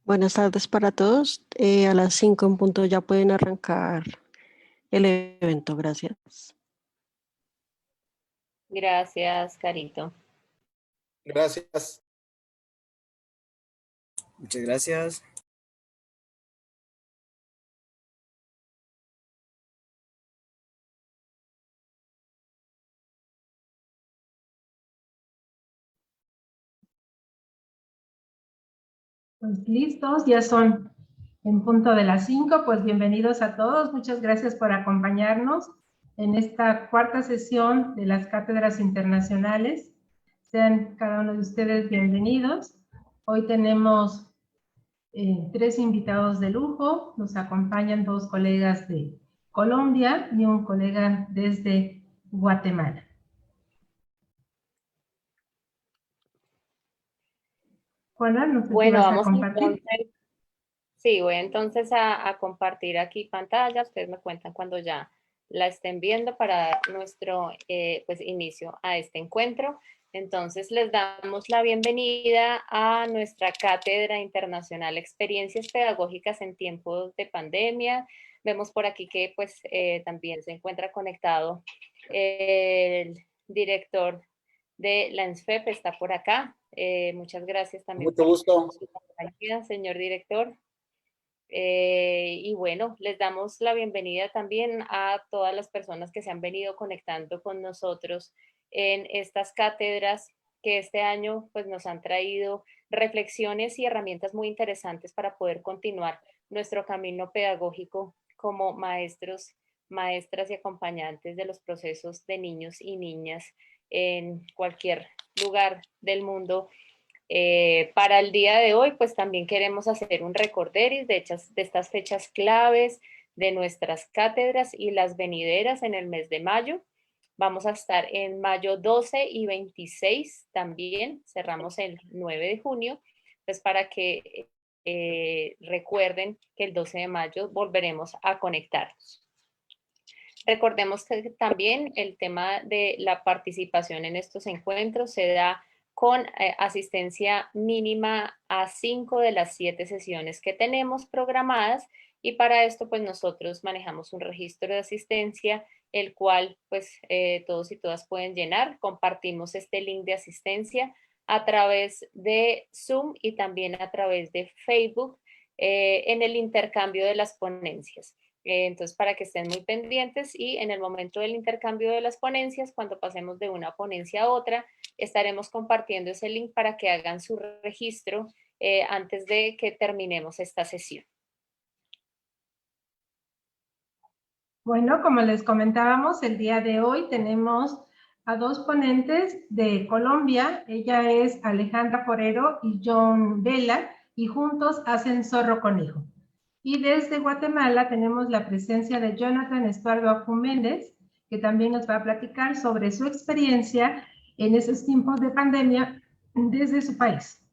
Buenas tardes para todos. A las 5 en punto ya pueden arrancar el evento. Gracias. Gracias, Carito. Gracias. Muchas gracias. Pues listos, ya son en punto de las 5, pues bienvenidos a todos. Muchas gracias por acompañarnos en esta cuarta sesión de las cátedras internacionales. Sean cada uno de ustedes bienvenidos. Hoy tenemos 3 invitados de lujo. Nos acompañan 2 colegas de Colombia y un colega desde Guatemala. Juana, no sé si Bueno, vas a vamos compartir. entonces. Sí, voy entonces a compartir aquí pantalla. Ustedes me cuentan cuando ya la estén viendo para dar nuestro pues, inicio a este encuentro. Entonces les damos la bienvenida a nuestra Cátedra Internacional Experiencias Pedagógicas en Tiempos de Pandemia. Vemos por aquí que pues también se encuentra conectado el director de la ENSFEP, está por acá. Muchas gracias también Mucho gusto. su compañía, señor director. Y bueno, les damos la bienvenida también a todas las personas que se han venido conectando con nosotros en estas cátedras que este año pues, nos han traído reflexiones y herramientas muy interesantes para poder continuar nuestro camino pedagógico como maestros, maestras y acompañantes de los procesos de niños y niñas en cualquier lugar del mundo. Para el día de hoy, pues también queremos hacer un recorderis de estas fechas claves de nuestras cátedras y las venideras en el mes de mayo. Vamos a estar en mayo 12 y 26 también, cerramos el 9 de junio, pues para que recuerden que el 12 de mayo volveremos a conectarnos. Recordemos que también el tema de la participación en estos encuentros se da con asistencia mínima a 5 de las 7 sesiones que tenemos programadas, y para esto pues nosotros manejamos un registro de asistencia, el cual pues todos y todas pueden llenar. Compartimos este link de asistencia a través de Zoom y también a través de Facebook en el intercambio de las ponencias. Entonces, para que estén muy pendientes, y en el momento del intercambio de las ponencias, cuando pasemos de una ponencia a otra, estaremos compartiendo ese link para que hagan su registro antes de que terminemos esta sesión. Bueno, como les comentábamos, el día de hoy tenemos a 2 ponentes de Colombia. Ella es Alejandra Forero y John Vela, y juntos hacen Zorro Conejo. Y desde Guatemala tenemos la presencia de Jonathan Estuardo Acu Méndez, que también nos va a platicar sobre su experiencia en esos tiempos de pandemia desde su país.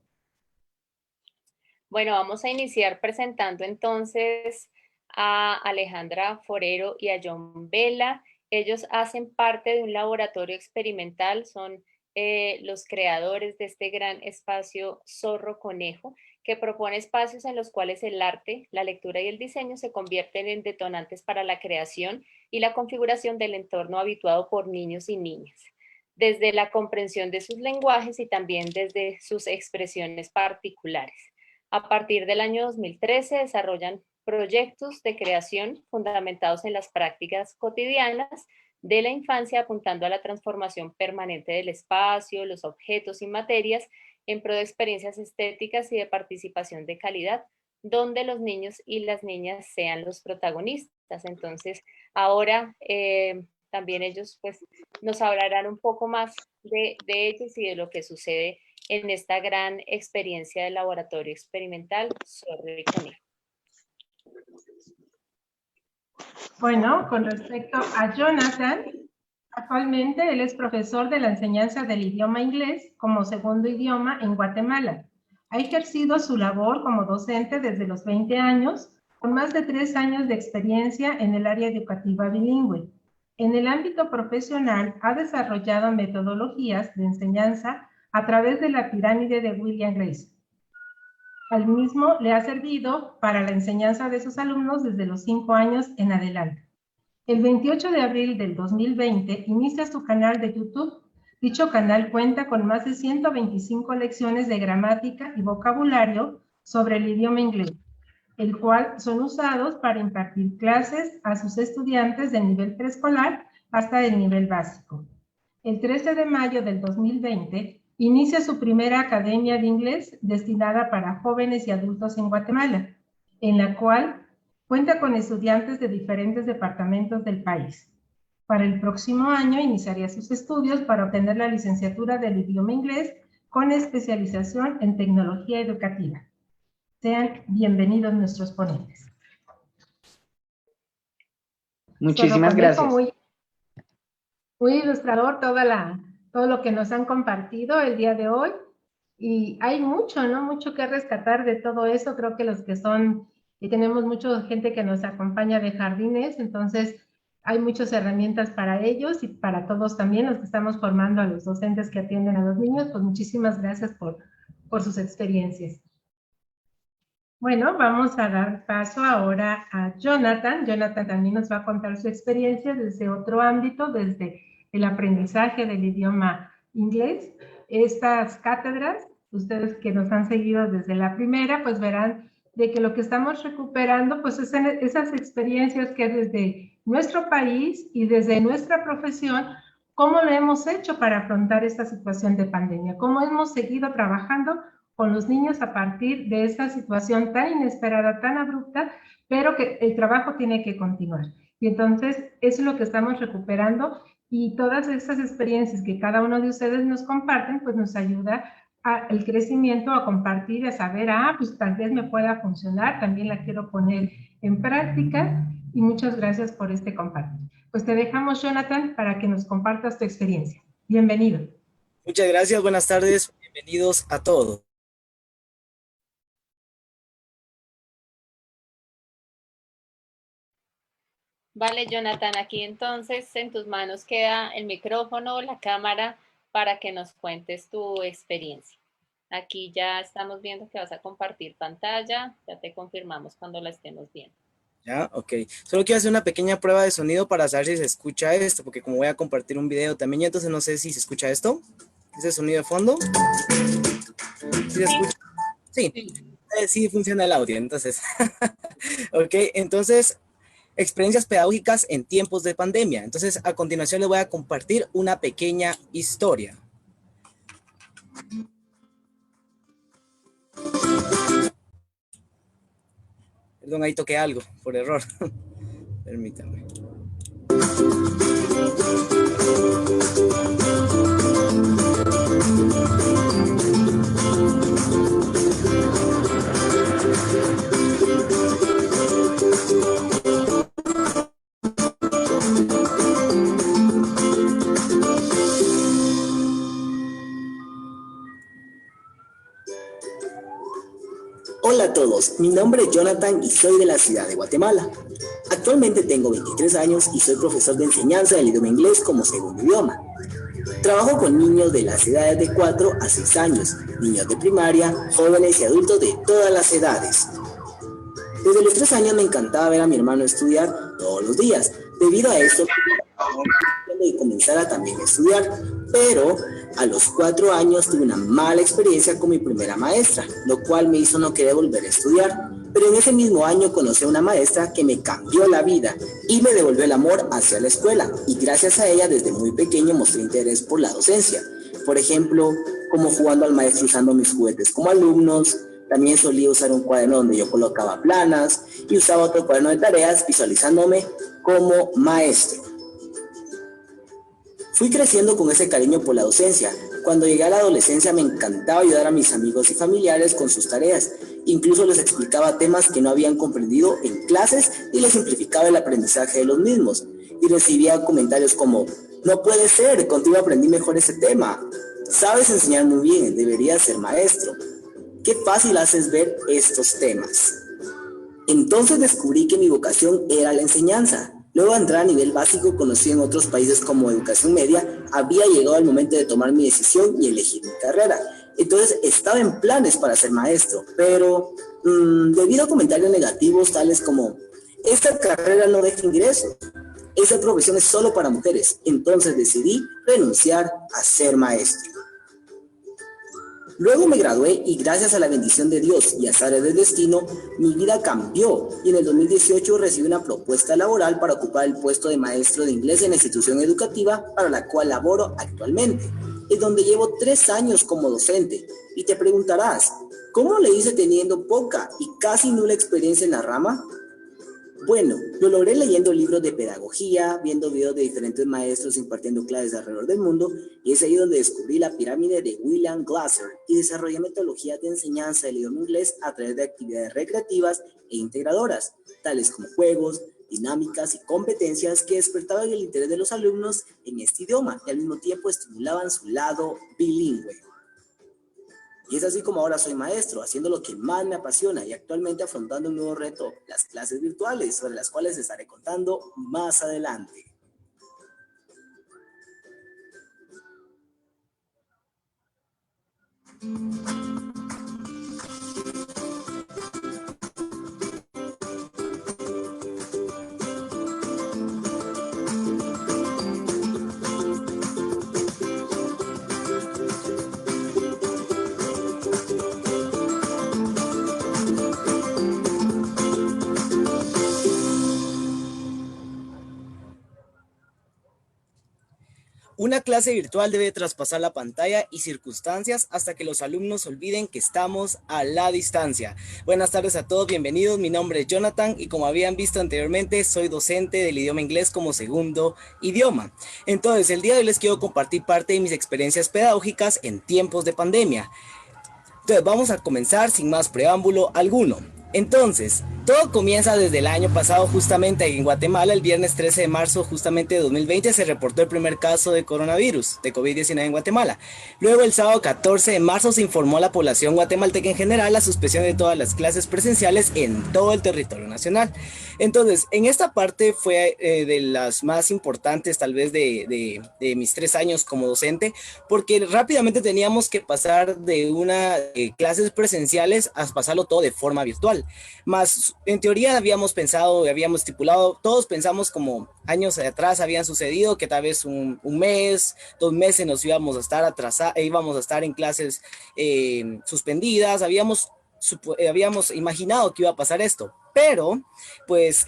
Bueno, vamos a iniciar presentando entonces a Alejandra Forero y a John Vela. Ellos hacen parte de un laboratorio experimental, son los creadores de este gran espacio Zorro Conejo, que propone espacios en los cuales el arte, la lectura y el diseño se convierten en detonantes para la creación y la configuración del entorno habituado por niños y niñas, desde la comprensión de sus lenguajes y también desde sus expresiones particulares. A partir del año 2013 desarrollan proyectos de creación fundamentados en las prácticas cotidianas de la infancia, apuntando a la transformación permanente del espacio, los objetos y materias en pro de experiencias estéticas y de participación de calidad, donde los niños y las niñas sean los protagonistas. Entonces, ahora también ellos pues, nos hablarán un poco más de ellos y de lo que sucede en esta gran experiencia de laboratorio experimental Zorro y Conejo. Bueno, con respecto a Jonathan, actualmente él es profesor de la enseñanza del idioma inglés como segundo idioma en Guatemala. Ha ejercido su labor como docente desde los 20 años, con más de 3 años de experiencia en el área educativa bilingüe. En el ámbito profesional ha desarrollado metodologías de enseñanza a través de la pirámide de William Grace. Al mismo le ha servido para la enseñanza de sus alumnos desde los 5 años en adelante. El 28 de abril del 2020 inicia su canal de YouTube. Dicho canal cuenta con más de 125 lecciones de gramática y vocabulario sobre el idioma inglés, el cual son usados para impartir clases a sus estudiantes de nivel preescolar hasta el nivel básico. El 13 de mayo del 2020 inicia su primera academia de inglés destinada para jóvenes y adultos en Guatemala, en la cual cuenta con estudiantes de diferentes departamentos del país. Para el próximo año iniciaría sus estudios para obtener la licenciatura del idioma inglés con especialización en tecnología educativa. Sean bienvenidos nuestros ponentes. Muchísimas gracias. Muy ilustrador todo lo que nos han compartido el día de hoy. Y hay mucho, ¿no? Mucho que rescatar de todo eso. Creo que los que son, y tenemos mucha gente que nos acompaña de jardines, entonces hay muchas herramientas para ellos y para todos también, los que estamos formando a los docentes que atienden a los niños. Pues muchísimas gracias por sus experiencias. Bueno, vamos a dar paso ahora a Jonathan. Jonathan también nos va a contar su experiencia desde otro ámbito, desde el aprendizaje del idioma inglés. Estas cátedras, ustedes que nos han seguido desde la primera, pues verán de que lo que estamos recuperando, pues es esas experiencias que desde nuestro país y desde nuestra profesión, cómo lo hemos hecho para afrontar esta situación de pandemia, cómo hemos seguido trabajando con los niños a partir de esta situación tan inesperada, tan abrupta, pero que el trabajo tiene que continuar. Y entonces, eso es lo que estamos recuperando, y todas estas experiencias que cada uno de ustedes nos comparten, pues nos ayuda al crecimiento, a compartir, a saber, pues tal vez me pueda funcionar, también la quiero poner en práctica, y muchas gracias por este compartir. Pues te dejamos, Jonathan, para que nos compartas tu experiencia. Bienvenido. Muchas gracias, buenas tardes, bienvenidos a todos. Vale, Jonathan, aquí entonces en tus manos queda el micrófono, la cámara, para que nos cuentes tu experiencia. Aquí ya estamos viendo que vas a compartir pantalla, ya te confirmamos cuando la estemos viendo. Ya, ok. Solo quiero hacer una pequeña prueba de sonido para saber si se escucha esto, porque como voy a compartir un video también, entonces no sé si se escucha esto. ¿Ese sonido de fondo? ¿Sí se escucha? Sí, sí funciona el audio, entonces. Ok, entonces, experiencias pedagógicas en tiempos de pandemia. Entonces, a continuación les voy a compartir una pequeña historia. Perdón, ahí toqué algo por error. Permítanme. Hola a todos, mi nombre es Jonathan y soy de la ciudad de Guatemala. Actualmente tengo 23 años y soy profesor de enseñanza del idioma inglés como segundo idioma. Trabajo con niños de las edades de 4 a 6 años, niños de primaria, jóvenes y adultos de todas las edades. Desde los 3 años me encantaba ver a mi hermano estudiar todos los días. Debido a esto, y comenzara también a estudiar, pero a los 4 años tuve una mala experiencia con mi primera maestra, lo cual me hizo no querer volver a estudiar. Pero en ese mismo año conocí a una maestra que me cambió la vida y me devolvió el amor hacia la escuela, y gracias a ella desde muy pequeño mostré interés por la docencia. Por ejemplo, como jugando al maestro usando mis juguetes como alumnos. También solía usar un cuaderno donde yo colocaba planas y usaba otro cuaderno de tareas visualizándome como maestro. Fui creciendo con ese cariño por la docencia. Cuando llegué a la adolescencia me encantaba ayudar a mis amigos y familiares con sus tareas. Incluso les explicaba temas que no habían comprendido en clases y les simplificaba el aprendizaje de los mismos. Y recibía comentarios como, no puede ser, contigo aprendí mejor ese tema. Sabes enseñar muy bien, deberías ser maestro. Qué fácil haces ver estos temas. Entonces descubrí que mi vocación era la enseñanza. Luego de entrar a nivel básico, conocido en otros países como educación media, había llegado el momento de tomar mi decisión y elegir mi carrera. Entonces estaba en planes para ser maestro, pero debido a comentarios negativos tales como esta carrera no deja ingresos, esa profesión es solo para mujeres, entonces decidí renunciar a ser maestro. Luego me gradué y gracias a la bendición de Dios y azares del destino, mi vida cambió y en el 2018 recibí una propuesta laboral para ocupar el puesto de maestro de inglés en la institución educativa para la cual laboro actualmente, en donde llevo 3 años como docente. Y te preguntarás, ¿cómo le hice teniendo poca y casi nula experiencia en la rama? Bueno, lo logré leyendo libros de pedagogía, viendo videos de diferentes maestros impartiendo clases alrededor del mundo, y es ahí donde descubrí la pirámide de William Glasser y desarrollé metodologías de enseñanza del idioma inglés a través de actividades recreativas e integradoras, tales como juegos, dinámicas y competencias que despertaban el interés de los alumnos en este idioma y al mismo tiempo estimulaban su lado bilingüe. Y es así como ahora soy maestro, haciendo lo que más me apasiona y actualmente afrontando un nuevo reto, las clases virtuales, sobre las cuales estaré contando más adelante. Una clase virtual debe traspasar la pantalla y circunstancias hasta que los alumnos olviden que estamos a la distancia. Buenas tardes a todos, bienvenidos. Mi nombre es Jonathan y como habían visto anteriormente, soy docente del idioma inglés como segundo idioma. Entonces, el día de hoy les quiero compartir parte de mis experiencias pedagógicas en tiempos de pandemia. Entonces, vamos a comenzar sin más preámbulo alguno. Entonces, todo comienza desde el año pasado, justamente en Guatemala. El viernes 13 de marzo justamente de 2020 se reportó el primer caso de coronavirus, de COVID-19 en Guatemala. Luego el sábado 14 de marzo se informó a la población guatemalteca en general la suspensión de todas las clases presenciales en todo el territorio nacional. Entonces, en esta parte fue de las más importantes tal vez de mis 3 años como docente, porque rápidamente teníamos que pasar de una clases presenciales a pasarlo todo de forma virtual. Más en teoría habíamos pensado, habíamos estipulado, todos pensamos como años atrás habían sucedido que tal vez un mes, 2 meses nos íbamos a estar atrasados, íbamos a estar en clases suspendidas, habíamos imaginado que iba a pasar esto, pero pues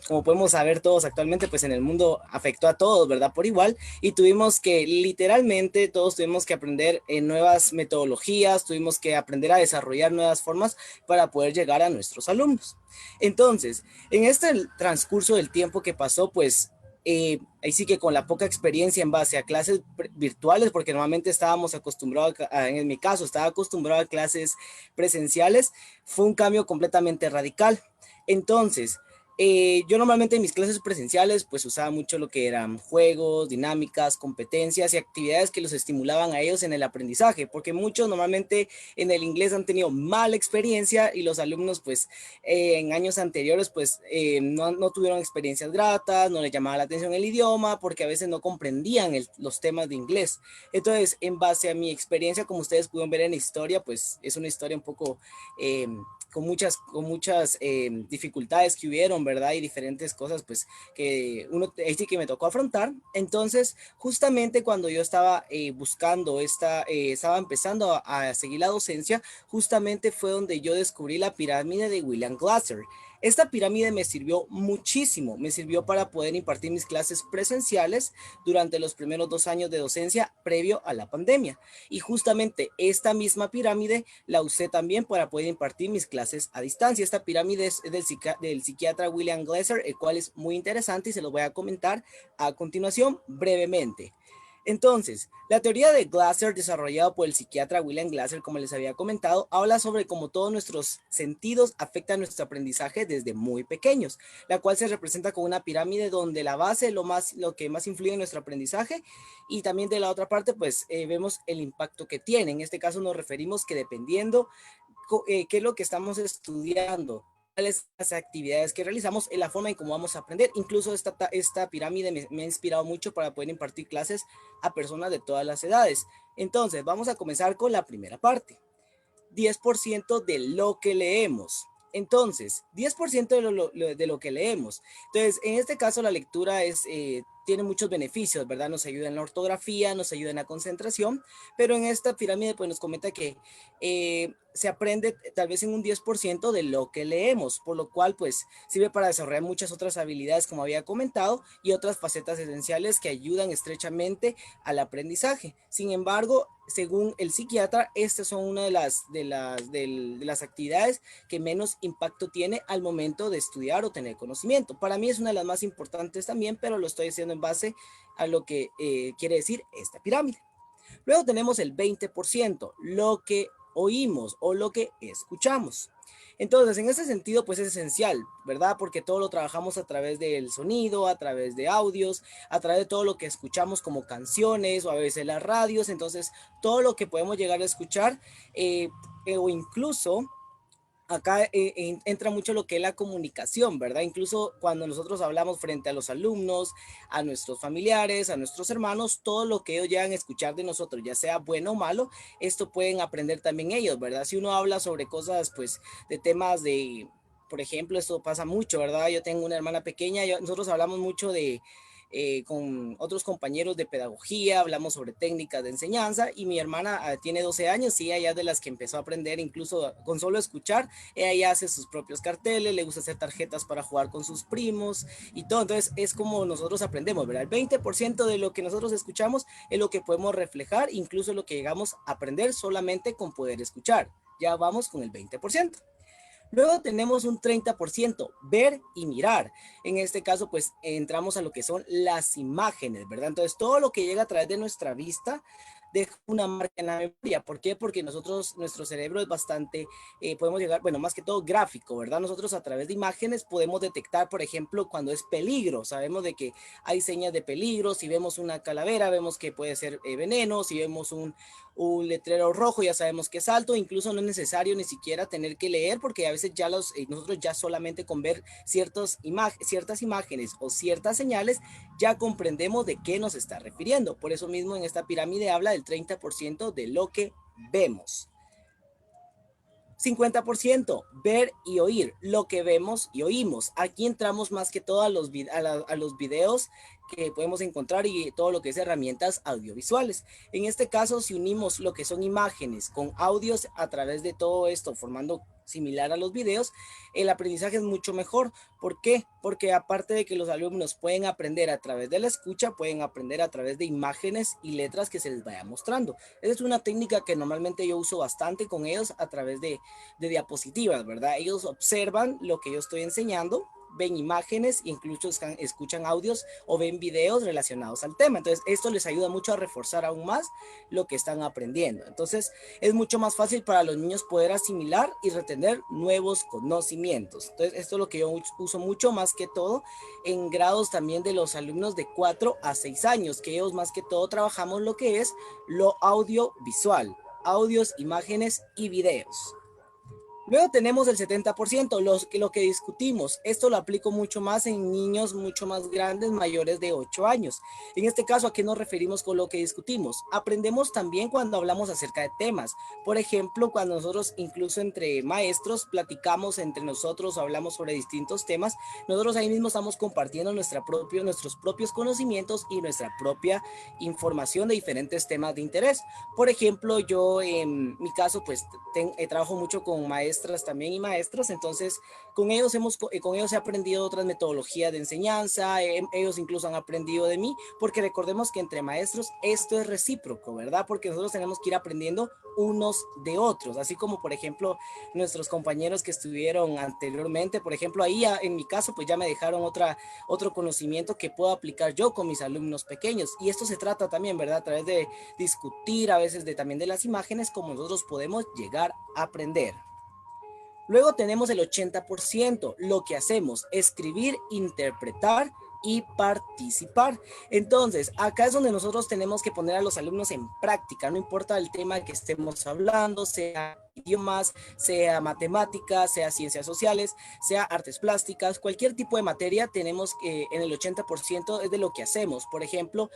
como podemos saber todos actualmente, pues en el mundo afectó a todos, ¿verdad? Por igual, y tuvimos que literalmente todos tuvimos que aprender nuevas metodologías, tuvimos que aprender a desarrollar nuevas formas para poder llegar a nuestros alumnos. Entonces, en este transcurso del tiempo que pasó, pues ahí sí que con la poca experiencia en base a clases virtuales, porque normalmente estábamos acostumbrados, en mi caso, estaba acostumbrado a clases presenciales, fue un cambio completamente radical. Entonces, yo normalmente en mis clases presenciales pues usaba mucho lo que eran juegos, dinámicas, competencias y actividades que los estimulaban a ellos en el aprendizaje, porque muchos normalmente en el inglés han tenido mala experiencia y los alumnos pues en años anteriores pues no tuvieron experiencias gratas, no les llamaba la atención el idioma porque a veces no comprendían los temas de inglés. Entonces, en base a mi experiencia, como ustedes pudieron ver en la historia, pues es una historia un poco con muchas dificultades que hubieron, ¿verdad? Y diferentes cosas, pues, que ahí sí que me tocó afrontar. Entonces, justamente cuando yo estaba buscando estaba empezando a seguir la docencia, justamente fue donde yo descubrí la pirámide de William Glasser. Esta pirámide me sirvió muchísimo, me sirvió para poder impartir mis clases presenciales durante los primeros 2 años de docencia previo a la pandemia. Y justamente esta misma pirámide la usé también para poder impartir mis clases a distancia. Esta pirámide es del psiquiatra William Glasser, el cual es muy interesante y se lo voy a comentar a continuación brevemente. Entonces, la teoría de Glasser, desarrollada por el psiquiatra William Glasser, como les había comentado, habla sobre cómo todos nuestros sentidos afectan nuestro aprendizaje desde muy pequeños, la cual se representa con una pirámide donde la base, lo que más influye en nuestro aprendizaje, y también de la otra parte, pues vemos el impacto que tiene. En este caso nos referimos que dependiendo qué es lo que estamos estudiando, las actividades que realizamos, en la forma en cómo vamos a aprender. Incluso esta pirámide me ha inspirado mucho para poder impartir clases a personas de todas las edades. Entonces, vamos a comenzar con la primera parte. 10% de lo que leemos. Entonces, 10% de lo que leemos. Entonces, en este caso, la lectura tiene muchos beneficios, ¿verdad? Nos ayuda en la ortografía, nos ayuda en la concentración, pero en esta pirámide pues nos comenta que se aprende tal vez en un 10% de lo que leemos, por lo cual pues sirve para desarrollar muchas otras habilidades como había comentado y otras facetas esenciales que ayudan estrechamente al aprendizaje. Sin embargo, según el psiquiatra, estas son una de las actividades que menos impacto tiene al momento de estudiar o tener conocimiento. Para mí es una de las más importantes también, pero lo estoy haciendo en base a lo que quiere decir esta pirámide. Luego tenemos el 20%, lo que oímos o lo que escuchamos. Entonces, en ese sentido, pues es esencial, ¿verdad? Porque todo lo trabajamos a través del sonido, a través de audios, a través de todo lo que escuchamos como canciones o a veces las radios. Entonces, todo lo que podemos llegar a escuchar o incluso acá entra mucho lo que es la comunicación, ¿verdad? Incluso cuando nosotros hablamos frente a los alumnos, a nuestros familiares, a nuestros hermanos, todo lo que ellos llegan a escuchar de nosotros, ya sea bueno o malo, esto pueden aprender también ellos, ¿verdad? Si uno habla sobre cosas, pues, de temas de, por ejemplo, esto pasa mucho, ¿verdad? Yo tengo una hermana pequeña, nosotros hablamos mucho con otros compañeros de pedagogía, hablamos sobre técnicas de enseñanza y mi hermana tiene 12 años y ella ya es de las que empezó a aprender incluso con solo escuchar, ella ya hace sus propios carteles, le gusta hacer tarjetas para jugar con sus primos y todo, entonces es como nosotros aprendemos, ¿verdad? El 20% de lo que nosotros escuchamos es lo que podemos reflejar, incluso lo que llegamos a aprender solamente con poder escuchar, ya vamos con el 20%. Luego tenemos un 30%, ver y mirar. En este caso, pues entramos a lo que son las imágenes, ¿verdad? Entonces, todo lo que llega a través de nuestra vista deja una marca en la memoria. ¿Por qué? Porque nuestro cerebro es bastante, podemos llegar, bueno, más que todo gráfico, ¿verdad? Nosotros a través de imágenes podemos detectar, por ejemplo, cuando es peligro. Sabemos de que hay señas de peligro. Si vemos una calavera, vemos que puede ser veneno. Si vemos un letrero rojo, ya sabemos que es alto. Incluso no es necesario ni siquiera tener que leer, porque a veces ya nosotros ya solamente con ver ciertas imágenes o ciertas señales, ya comprendemos de qué nos está refiriendo. Por eso mismo en esta pirámide habla del 30% de lo que vemos. 50%, ver y oír, lo que vemos y oímos. Aquí entramos más que todo a los videos que podemos encontrar y todo lo que es herramientas audiovisuales. En este caso, si unimos lo que son imágenes con audios a través de todo esto, formando similar a los videos, el aprendizaje es mucho mejor. ¿Por qué? Porque aparte de que los alumnos pueden aprender a través de la escucha, pueden aprender a través de imágenes y letras que se les vaya mostrando. Esa es una técnica que normalmente yo uso bastante con ellos a través de diapositivas, ¿verdad? Ellos observan lo que yo estoy enseñando, ven imágenes, incluso escuchan audios o ven videos relacionados al tema. Entonces, esto les ayuda mucho a reforzar aún más lo que están aprendiendo. Entonces, es mucho más fácil para los niños poder asimilar y retener nuevos conocimientos. Entonces, esto es lo que yo uso mucho más que todo en grados también de los alumnos de 4 a 6 años, que ellos más que todo trabajamos lo que es lo audiovisual, audios, imágenes y videos. Luego tenemos el 70%, lo que discutimos. Esto lo aplico mucho más en niños mucho más grandes, mayores de 8 años. En este caso, ¿a qué nos referimos con lo que discutimos? Aprendemos también cuando hablamos acerca de temas. Por ejemplo, cuando nosotros, incluso entre maestros, platicamos entre nosotros o hablamos sobre distintos temas, nosotros ahí mismo estamos compartiendo nuestros propios conocimientos y nuestra propia información de diferentes temas de interés. Por ejemplo, yo en mi caso, pues trabajo mucho con maestros también y maestros, entonces con ellos he aprendido otras metodologías de enseñanza, ellos incluso han aprendido de mí, porque recordemos que entre maestros esto es recíproco, ¿verdad? Porque nosotros tenemos que ir aprendiendo unos de otros, así como por ejemplo nuestros compañeros que estuvieron anteriormente, por ejemplo ahí en mi caso pues ya me dejaron otro conocimiento que puedo aplicar yo con mis alumnos pequeños, y esto se trata también, ¿verdad? A través de discutir a veces también de las imágenes, como nosotros podemos llegar a aprender. Luego tenemos el 80%, lo que hacemos, escribir, interpretar y participar. Entonces, acá es donde nosotros tenemos que poner a los alumnos en práctica, no importa el tema que estemos hablando, sea idiomas, sea matemáticas, sea ciencias sociales, sea artes plásticas, cualquier tipo de materia tenemos en el 80% es de lo que hacemos. Por ejemplo,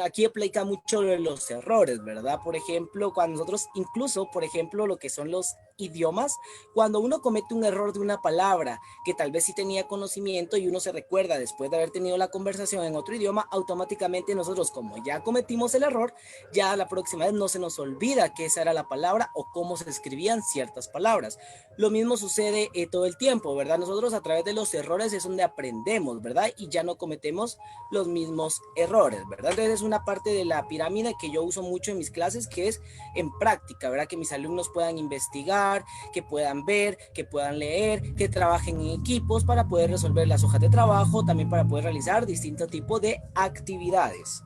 aquí aplica mucho los errores, ¿verdad? Por ejemplo, cuando nosotros, incluso, por ejemplo, lo que son los idiomas, cuando uno comete un error de una palabra que tal vez sí tenía conocimiento y uno se recuerda después de haber tenido la conversación en otro idioma, automáticamente nosotros, como ya cometimos el error, ya la próxima vez no se nos olvida que esa era la palabra o cómo se escribían ciertas palabras. Lo mismo sucede todo el tiempo, ¿verdad? Nosotros a través de los errores es donde aprendemos, ¿verdad? Y ya no cometemos los mismos errores, ¿verdad? Entonces es una parte de la pirámide que yo uso mucho en mis clases, que es en práctica, ¿verdad? Que mis alumnos puedan investigar, que puedan ver, que puedan leer, que trabajen en equipos para poder resolver las hojas de trabajo, también para poder realizar distintos tipos de actividades.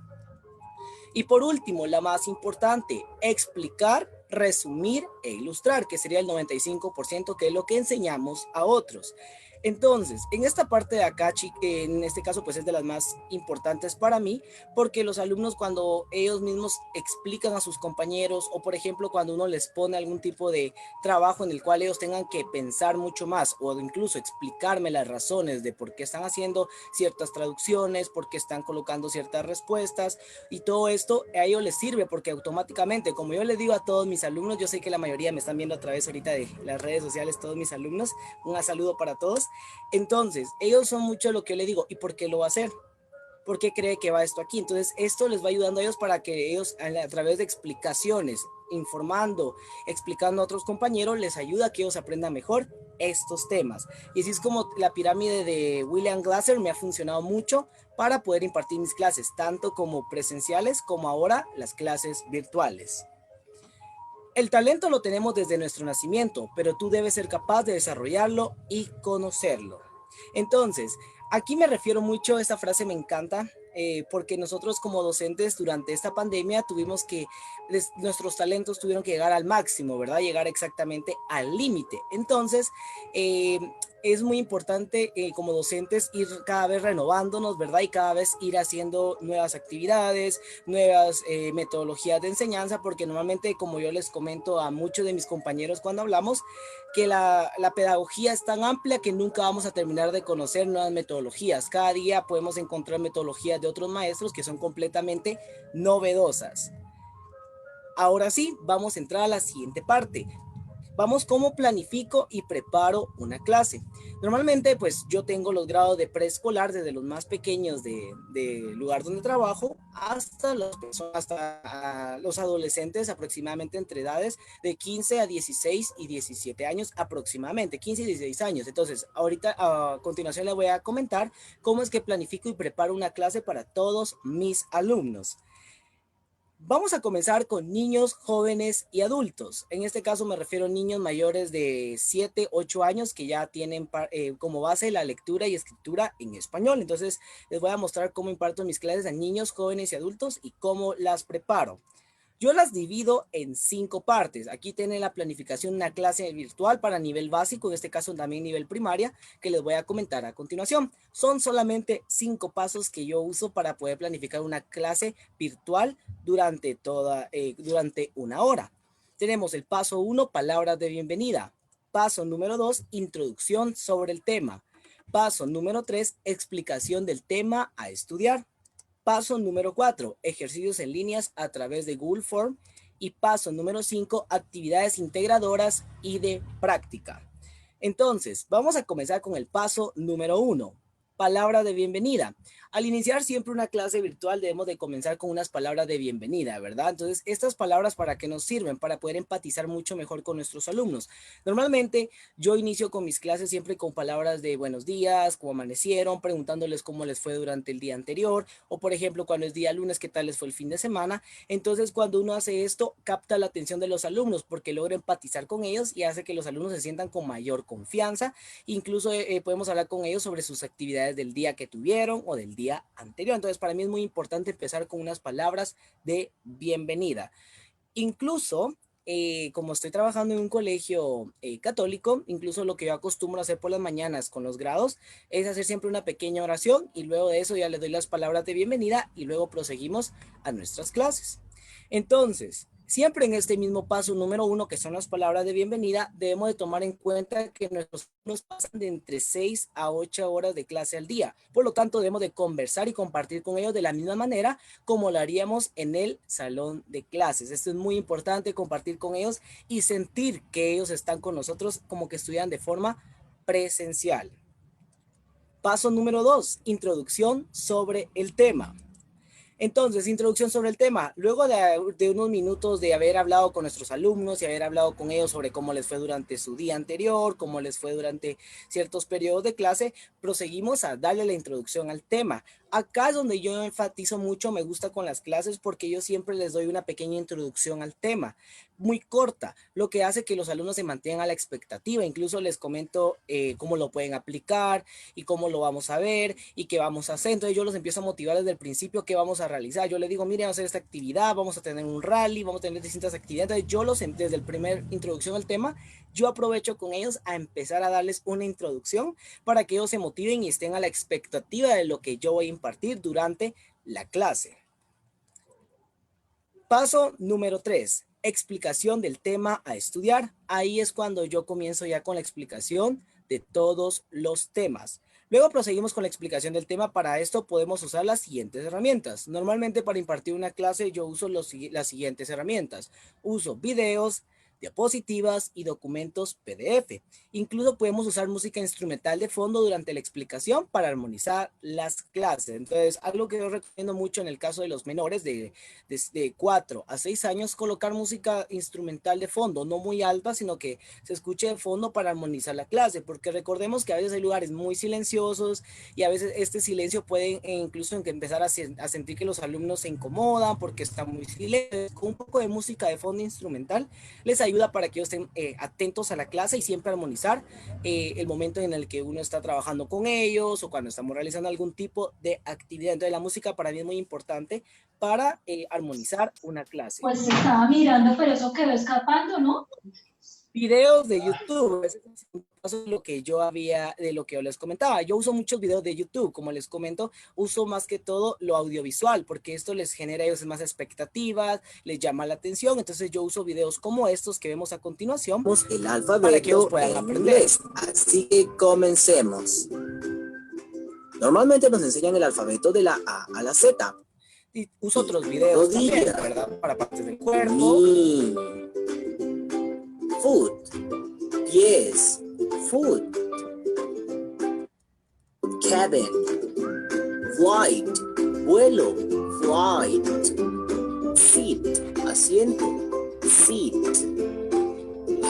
Y por último, la más importante, explicar, resumir e ilustrar, que sería el 95%, que es lo que enseñamos a otros. Entonces, en esta parte de acá, en este caso, pues es de las más importantes para mí, porque los alumnos cuando ellos mismos explican a sus compañeros, o por ejemplo, cuando uno les pone algún tipo de trabajo en el cual ellos tengan que pensar mucho más, o incluso explicarme las razones de por qué están haciendo ciertas traducciones, por qué están colocando ciertas respuestas, y todo esto a ellos les sirve, porque automáticamente, como yo les digo a todos mis alumnos, yo sé que la mayoría me están viendo a través ahorita de las redes sociales, todos mis alumnos, un saludo para todos. Entonces, ellos son mucho lo que yo le digo, ¿y por qué lo va a hacer? ¿Por qué cree que va esto aquí? Entonces, esto les va ayudando a ellos para que ellos, a través de explicaciones, informando, explicando a otros compañeros, les ayuda a que ellos aprendan mejor estos temas. Y así es como la pirámide de William Glasser me ha funcionado mucho para poder impartir mis clases, tanto como presenciales como ahora las clases virtuales. El talento lo tenemos desde nuestro nacimiento, pero tú debes ser capaz de desarrollarlo y conocerlo. Entonces, aquí me refiero mucho, esta frase me encanta, porque nosotros como docentes durante esta pandemia tuvimos que, nuestros talentos tuvieron que llegar al máximo, ¿verdad? Llegar exactamente al límite. Entonces, es muy importante como docentes ir cada vez renovándonos, ¿verdad? Y cada vez ir haciendo nuevas actividades, nuevas metodologías de enseñanza, porque normalmente, como yo les comento a muchos de mis compañeros cuando hablamos, que la pedagogía es tan amplia que nunca vamos a terminar de conocer nuevas metodologías. Cada día podemos encontrar metodologías de otros maestros que son completamente novedosas. Ahora sí, vamos a entrar a la siguiente parte. Vamos, ¿cómo planifico y preparo una clase? Normalmente, pues yo tengo los grados de preescolar desde los más pequeños del lugar donde trabajo hasta los adolescentes, aproximadamente entre edades de 15 a 16 y 17 años, aproximadamente 15 y 16 años. Entonces, ahorita a continuación les voy a comentar cómo es que planifico y preparo una clase para todos mis alumnos. Vamos a comenzar con niños, jóvenes y adultos. En este caso me refiero a niños mayores de 7, 8 años que ya tienen como base la lectura y escritura en español. Entonces les voy a mostrar cómo imparto mis clases a niños, jóvenes y adultos y cómo las preparo. Yo las divido en 5 partes. Aquí tienen la planificación, una clase virtual para nivel básico, en este caso también nivel primaria, que les voy a comentar a continuación. Son solamente 5 pasos que yo uso para poder planificar una clase virtual durante una hora. Tenemos el paso 1, palabras de bienvenida. Paso número 2, introducción sobre el tema. Paso número 3, explicación del tema a estudiar. Paso número 4, ejercicios en líneas a través de Google Form. Y paso número 5, actividades integradoras y de práctica. Entonces, vamos a comenzar con el paso número 1, palabra de bienvenida. Al iniciar siempre una clase virtual debemos de comenzar con unas palabras de bienvenida, ¿verdad? Entonces, estas palabras ¿para qué nos sirven? Para poder empatizar mucho mejor con nuestros alumnos. Normalmente, yo inicio con mis clases siempre con palabras de buenos días, cómo amanecieron, preguntándoles cómo les fue durante el día anterior, o por ejemplo, cuando es día lunes, qué tal les fue el fin de semana. Entonces, cuando uno hace esto, capta la atención de los alumnos porque logra empatizar con ellos y hace que los alumnos se sientan con mayor confianza. Incluso podemos hablar con ellos sobre sus actividades del día que tuvieron o del día anterior. Entonces, para mí es muy importante empezar con unas palabras de bienvenida. Incluso, como estoy trabajando en un colegio católico, incluso lo que yo acostumbro a hacer por las mañanas con los grados es hacer siempre una pequeña oración y luego de eso ya les doy las palabras de bienvenida y luego proseguimos a nuestras clases. Entonces, Siempre en este mismo paso número 1, que son las palabras de bienvenida, debemos de tomar en cuenta que nuestros alumnos pasan de entre 6 a 8 horas de clase al día. Por lo tanto, debemos de conversar y compartir con ellos de la misma manera como lo haríamos en el salón de clases. Esto es muy importante, compartir con ellos y sentir que ellos están con nosotros como que estudian de forma presencial. Paso número 2, introducción sobre el tema. Entonces, introducción sobre el tema. Luego de unos minutos de haber hablado con nuestros alumnos y haber hablado con ellos sobre cómo les fue durante su día anterior, cómo les fue durante ciertos periodos de clase, proseguimos a darle la introducción al tema. Acá es donde yo enfatizo mucho, me gusta con las clases porque yo siempre les doy una pequeña introducción al tema, muy corta, lo que hace que los alumnos se mantengan a la expectativa. Incluso les comento cómo lo pueden aplicar y cómo lo vamos a ver y qué vamos a hacer. Entonces yo los empiezo a motivar desde el principio qué vamos a realizar. Yo les digo, miren, vamos a hacer esta actividad, vamos a tener un rally, vamos a tener distintas actividades. Entonces yo desde el primer introducción al tema, yo aprovecho con ellos a empezar a darles una introducción para que ellos se motiven y estén a la expectativa de lo que yo voy a impartir durante la clase. Paso número 3, explicación del tema a estudiar. Ahí es cuando yo comienzo ya con la explicación de todos los temas. Luego proseguimos con la explicación del tema. Para esto podemos usar las siguientes herramientas. Normalmente para impartir una clase yo uso las siguientes herramientas. Uso videos, diapositivas y documentos PDF. Incluso podemos usar música instrumental de fondo durante la explicación para armonizar las clases. Entonces, algo que yo recomiendo mucho en el caso de los menores de 4 a 6 años, colocar música instrumental de fondo, no muy alta, sino que se escuche de fondo para armonizar la clase, porque recordemos que a veces hay lugares muy silenciosos y a veces este silencio puede incluso empezar a sentir que los alumnos se incomodan porque está muy silencio. Con un poco de música de fondo instrumental les ayuda para que ellos estén atentos a la clase y siempre armonizar el momento en el que uno está trabajando con ellos o cuando estamos realizando algún tipo de actividad. Entonces la música para mí es muy importante para armonizar una clase. Pues estaba mirando, pero eso quedó escapando, ¿no? Videos de YouTube, ese es lo que yo les comentaba. Yo uso muchos videos de YouTube, como les comento, uso más que todo lo audiovisual, porque esto les genera a ellos más expectativas, les llama la atención. Entonces yo uso videos como estos que vemos a continuación. El alfabeto para que ellos puedan en aprender. inglés. Así que comencemos. Normalmente nos enseñan el alfabeto de la A a la Z. Y uso otros videos también, ¿verdad? Para partes del cuerpo. Knee, foot, pies, foot, cabin, flight, vuelo, flight, seat, asiento, seat,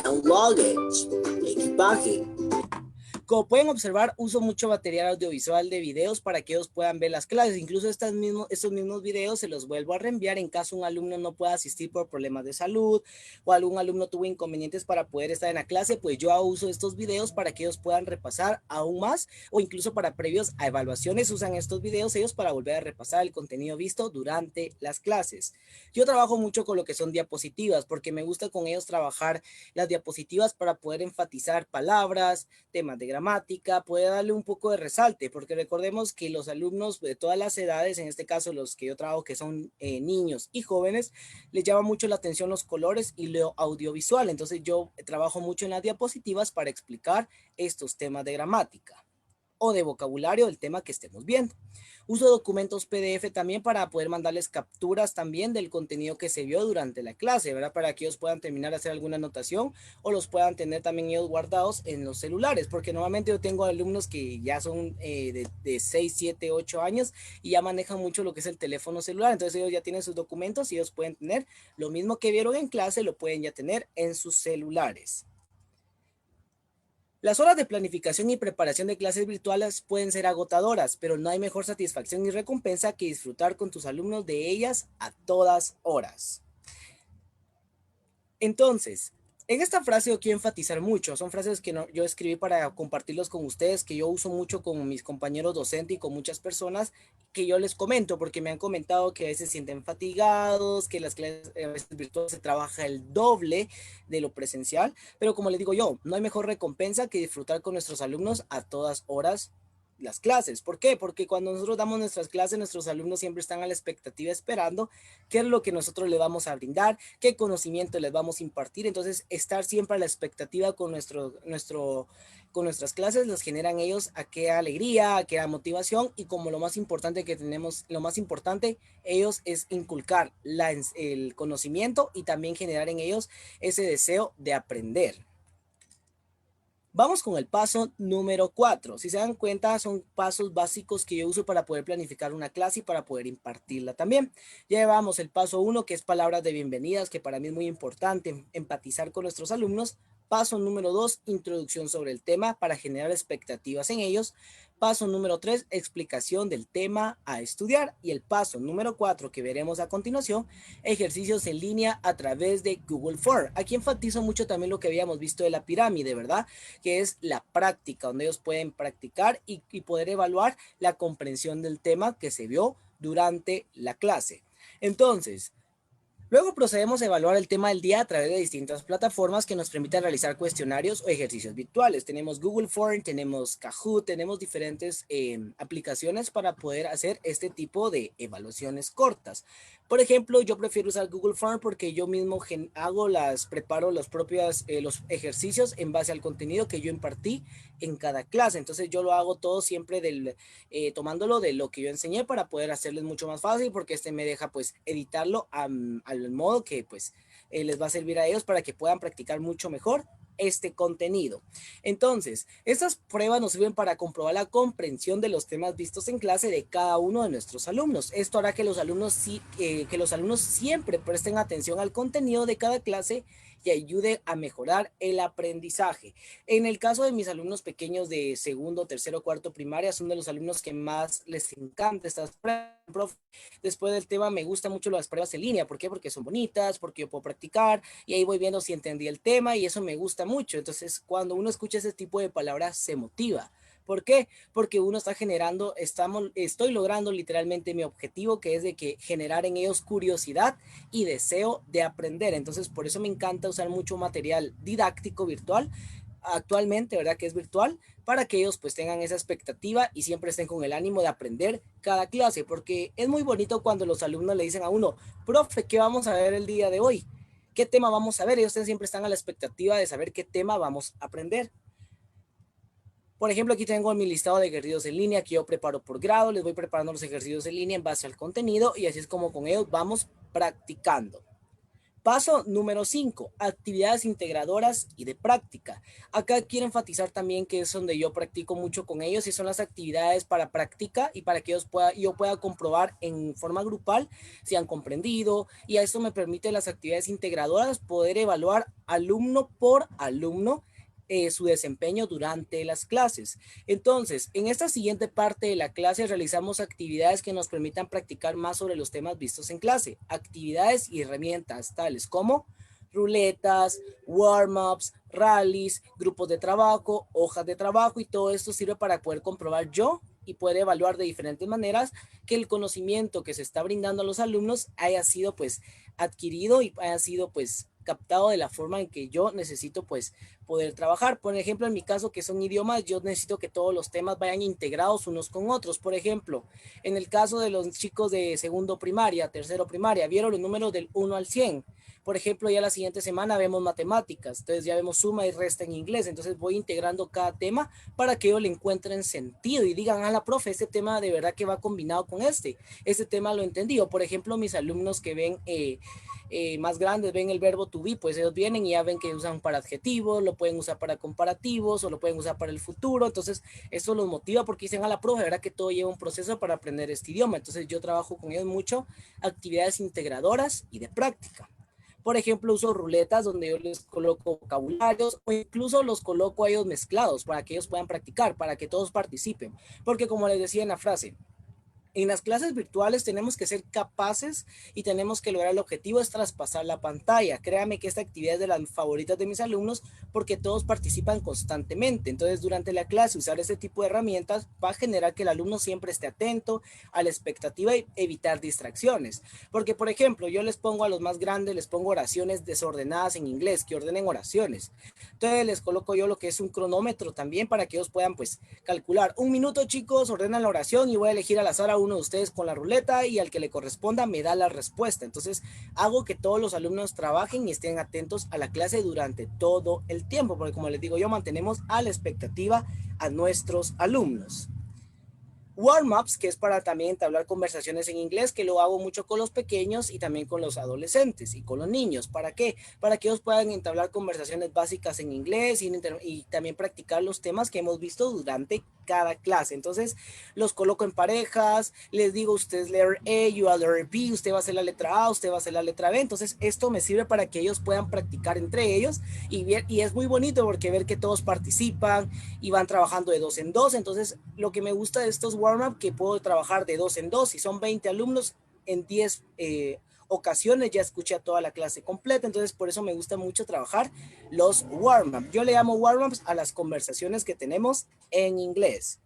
and luggage, equipaje. Como pueden observar, uso mucho material audiovisual de videos para que ellos puedan ver las clases. Incluso estos mismos videos se los vuelvo a reenviar en caso un alumno no pueda asistir por problemas de salud o algún alumno tuvo inconvenientes para poder estar en la clase, pues yo uso estos videos para que ellos puedan repasar aún más o incluso para previos a evaluaciones usan estos videos ellos para volver a repasar el contenido visto durante las clases. Yo trabajo mucho con lo que son diapositivas porque me gusta con ellos trabajar las diapositivas para poder enfatizar palabras, temas de gramática, puede darle un poco de resalte, porque recordemos que los alumnos de todas las edades, en este caso los que yo trabajo que son niños y jóvenes, les llama mucho la atención los colores y lo audiovisual. Entonces yo trabajo mucho en las diapositivas para explicar estos temas de gramática o de vocabulario del tema que estemos viendo. Uso documentos PDF también para poder mandarles capturas también del contenido que se vio durante la clase, ¿verdad? Para que ellos puedan terminar de hacer alguna anotación o los puedan tener también ellos guardados en los celulares, porque normalmente yo tengo alumnos que ya son de 6, 7, 8 años y ya manejan mucho lo que es el teléfono celular, entonces ellos ya tienen sus documentos y ellos pueden tener lo mismo que vieron en clase, lo pueden ya tener en sus celulares. Las horas de planificación y preparación de clases virtuales pueden ser agotadoras, pero no hay mejor satisfacción ni recompensa que disfrutar con tus alumnos de ellas a todas horas. Entonces, en esta frase yo quiero enfatizar mucho, son frases que yo escribí para compartirlos con ustedes, que yo uso mucho con mis compañeros docentes y con muchas personas que yo les comento, porque me han comentado que a veces se sienten fatigados, que las clases a veces virtuales se trabaja el doble de lo presencial, pero como les digo yo, no hay mejor recompensa que disfrutar con nuestros alumnos a todas horas las clases. ¿Por qué? Porque cuando nosotros damos nuestras clases, nuestros alumnos siempre están a la expectativa esperando qué es lo que nosotros les vamos a brindar, qué conocimiento les vamos a impartir. Entonces, estar siempre a la expectativa con con nuestras clases los generan ellos a qué alegría, a qué motivación, y como lo más importante que tenemos, lo más importante, ellos es inculcar el conocimiento y también generar en ellos ese deseo de aprender. Vamos con el paso número 4. Si se dan cuenta, son pasos básicos que yo uso para poder planificar una clase y para poder impartirla también. Ya llevamos el paso 1, que es palabras de bienvenidas, que para mí es muy importante empatizar con nuestros alumnos. Paso número 2, introducción sobre el tema para generar expectativas en ellos. Paso número 3, explicación del tema a estudiar. Y el paso número 4, que veremos a continuación, ejercicios en línea a través de Google Form. Aquí enfatizo mucho también lo que habíamos visto de la pirámide, ¿verdad? Que es la práctica, donde ellos pueden practicar y poder evaluar la comprensión del tema que se vio durante la clase. Entonces, luego procedemos a evaluar el tema del día a través de distintas plataformas que nos permiten realizar cuestionarios o ejercicios virtuales. Tenemos Google Form, tenemos Kahoot, tenemos diferentes aplicaciones para poder hacer este tipo de evaluaciones cortas. Por ejemplo, yo prefiero usar Google Form porque yo mismo preparo los ejercicios en base al contenido que yo impartí en cada clase. Entonces yo lo hago todo siempre tomándolo de lo que yo enseñé para poder hacerles mucho más fácil, porque me deja pues editarlo al modo que pues les va a servir a ellos para que puedan practicar mucho mejor este contenido. Entonces, estas pruebas nos sirven para comprobar la comprensión de los temas vistos en clase de cada uno de nuestros alumnos. Esto hará que los alumnos siempre presten atención al contenido de cada clase y ayude a mejorar el aprendizaje. En el caso de mis alumnos pequeños de segundo, tercero, cuarto primaria, son de los alumnos que más les encanta estas pruebas. Después del tema me gustan mucho las pruebas en línea. ¿Por qué? Porque son bonitas, porque yo puedo practicar y ahí voy viendo si entendí el tema y eso me gusta mucho. Entonces, cuando uno escucha ese tipo de palabras, se motiva. ¿Por qué? Porque uno está estoy logrando literalmente mi objetivo, que es de que generar en ellos curiosidad y deseo de aprender. Entonces, por eso me encanta usar mucho material didáctico virtual, actualmente, ¿verdad? Que es virtual, para que ellos pues tengan esa expectativa y siempre estén con el ánimo de aprender cada clase, porque es muy bonito cuando los alumnos le dicen a uno, profe, ¿qué vamos a ver el día de hoy? ¿Qué tema vamos a ver? Ellos siempre están a la expectativa de saber qué tema vamos a aprender. Por ejemplo, aquí tengo mi listado de ejercicios en línea que yo preparo por grado. Les voy preparando los ejercicios en línea en base al contenido y así es como con ellos vamos practicando. Paso número 5, actividades integradoras y de práctica. Acá quiero enfatizar también que es donde yo practico mucho con ellos y son las actividades para práctica y para que yo pueda comprobar en forma grupal si han comprendido, y a esto me permite las actividades integradoras poder evaluar alumno por alumno su desempeño durante las clases. Entonces, en esta siguiente parte de la clase realizamos actividades que nos permitan practicar más sobre los temas vistos en clase. Actividades y herramientas tales como ruletas, warm-ups, rallies, grupos de trabajo, hojas de trabajo, y todo esto sirve para poder comprobar yo y poder evaluar de diferentes maneras que el conocimiento que se está brindando a los alumnos haya sido pues adquirido y haya sido pues captado de la forma en que yo necesito pues poder trabajar. Por ejemplo, en mi caso, que son idiomas, yo necesito que todos los temas vayan integrados unos con otros. Por ejemplo, en el caso de los chicos de segundo primaria, tercero primaria, vieron los números del 1 al 100. Por ejemplo, ya la siguiente semana vemos matemáticas, entonces ya vemos suma y resta en inglés. Entonces voy integrando cada tema para que ellos le encuentren sentido y digan, la profe, este tema de verdad que va combinado con este tema lo entendí. O por ejemplo, mis alumnos que ven más grandes ven el verbo to be, pues ellos vienen y ya ven que usan para adjetivos, lo pueden usar para comparativos o lo pueden usar para el futuro. Entonces eso los motiva porque dicen, la profe, verdad que todo lleva un proceso para aprender este idioma. Entonces yo trabajo con ellos mucho actividades integradoras y de práctica. Por ejemplo, uso ruletas donde yo les coloco vocabularios o incluso los coloco a ellos mezclados para que ellos puedan practicar, para que todos participen. Porque como les decía en la frase, En las clases virtuales tenemos que ser capaces y tenemos que lograr el objetivo es traspasar la pantalla. Créame que esta actividad es de las favoritas de mis alumnos porque todos participan constantemente. Entonces, durante la clase, usar este tipo de herramientas va a generar que el alumno siempre esté atento a la expectativa y evitar distracciones. Porque, por ejemplo, yo les pongo a los más grandes, les pongo oraciones desordenadas en inglés, que ordenen oraciones. Entonces, les coloco yo lo que es un cronómetro también para que ellos puedan, pues, calcular. 1 minuto, chicos, ordenan la oración y voy a elegir al azar a uno de ustedes con la ruleta y al que le corresponda me da la respuesta. Entonces hago que todos los alumnos trabajen y estén atentos a la clase durante todo el tiempo, porque como les digo yo, mantenemos a la expectativa a nuestros alumnos. Warm-ups, que es para también entablar conversaciones en inglés, que lo hago mucho con los pequeños y también con los adolescentes y con los niños. ¿Para qué? Para que ellos puedan entablar conversaciones básicas en inglés y también practicar los temas que hemos visto durante cada clase. Entonces, los coloco en parejas, les digo, usted es letter A, you are letter B, usted va a hacer la letra A, usted va a hacer la letra B. Entonces, esto me sirve para que ellos puedan practicar entre ellos y es muy bonito porque ver que todos participan y van trabajando de 2 en 2. Entonces, lo que me gusta de estos warm-up que puedo trabajar de 2 en 2. Si son 20 alumnos, en 10 ocasiones ya escuché a toda la clase completa. Entonces, por eso me gusta mucho trabajar los warm-up. Yo le llamo warm-ups a las conversaciones que tenemos en inglés.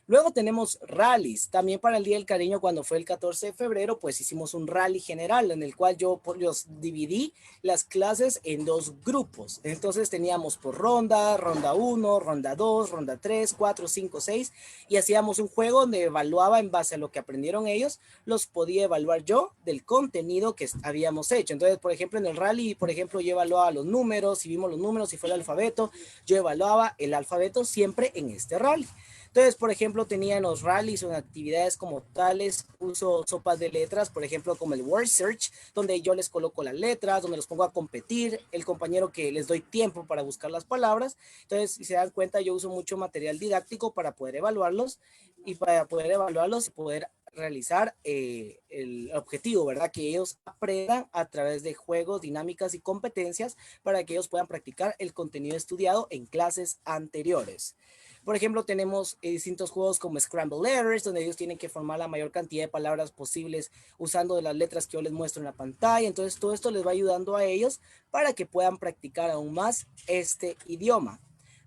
Luego tenemos rallies. También para el Día del Cariño, cuando fue el 14 de febrero, pues hicimos un rally general en el cual yo los dividí las clases en 2 grupos. Entonces teníamos por ronda 1, ronda 2, ronda 3, 4, 5, 6 y hacíamos un juego donde evaluaba en base a lo que aprendieron ellos, los podía evaluar yo del contenido que habíamos hecho. Entonces, por ejemplo, en el rally, por ejemplo, yo evaluaba los números, si vimos los números, si fue el alfabeto, yo evaluaba el alfabeto siempre en este rally. Entonces, por ejemplo, tenía en los rallies o en actividades como tales, uso sopas de letras, por ejemplo, como el Word Search, donde yo les coloco las letras, donde los pongo a competir, el compañero que les doy tiempo para buscar las palabras. Entonces, si se dan cuenta, yo uso mucho material didáctico para poder evaluarlos y poder realizar el objetivo, ¿verdad? Que ellos aprendan a través de juegos, dinámicas y competencias para que ellos puedan practicar el contenido estudiado en clases anteriores. Por ejemplo, tenemos distintos juegos como Scramble Letters, donde ellos tienen que formar la mayor cantidad de palabras posibles usando de las letras que yo les muestro en la pantalla. Entonces, todo esto les va ayudando a ellos para que puedan practicar aún más este idioma.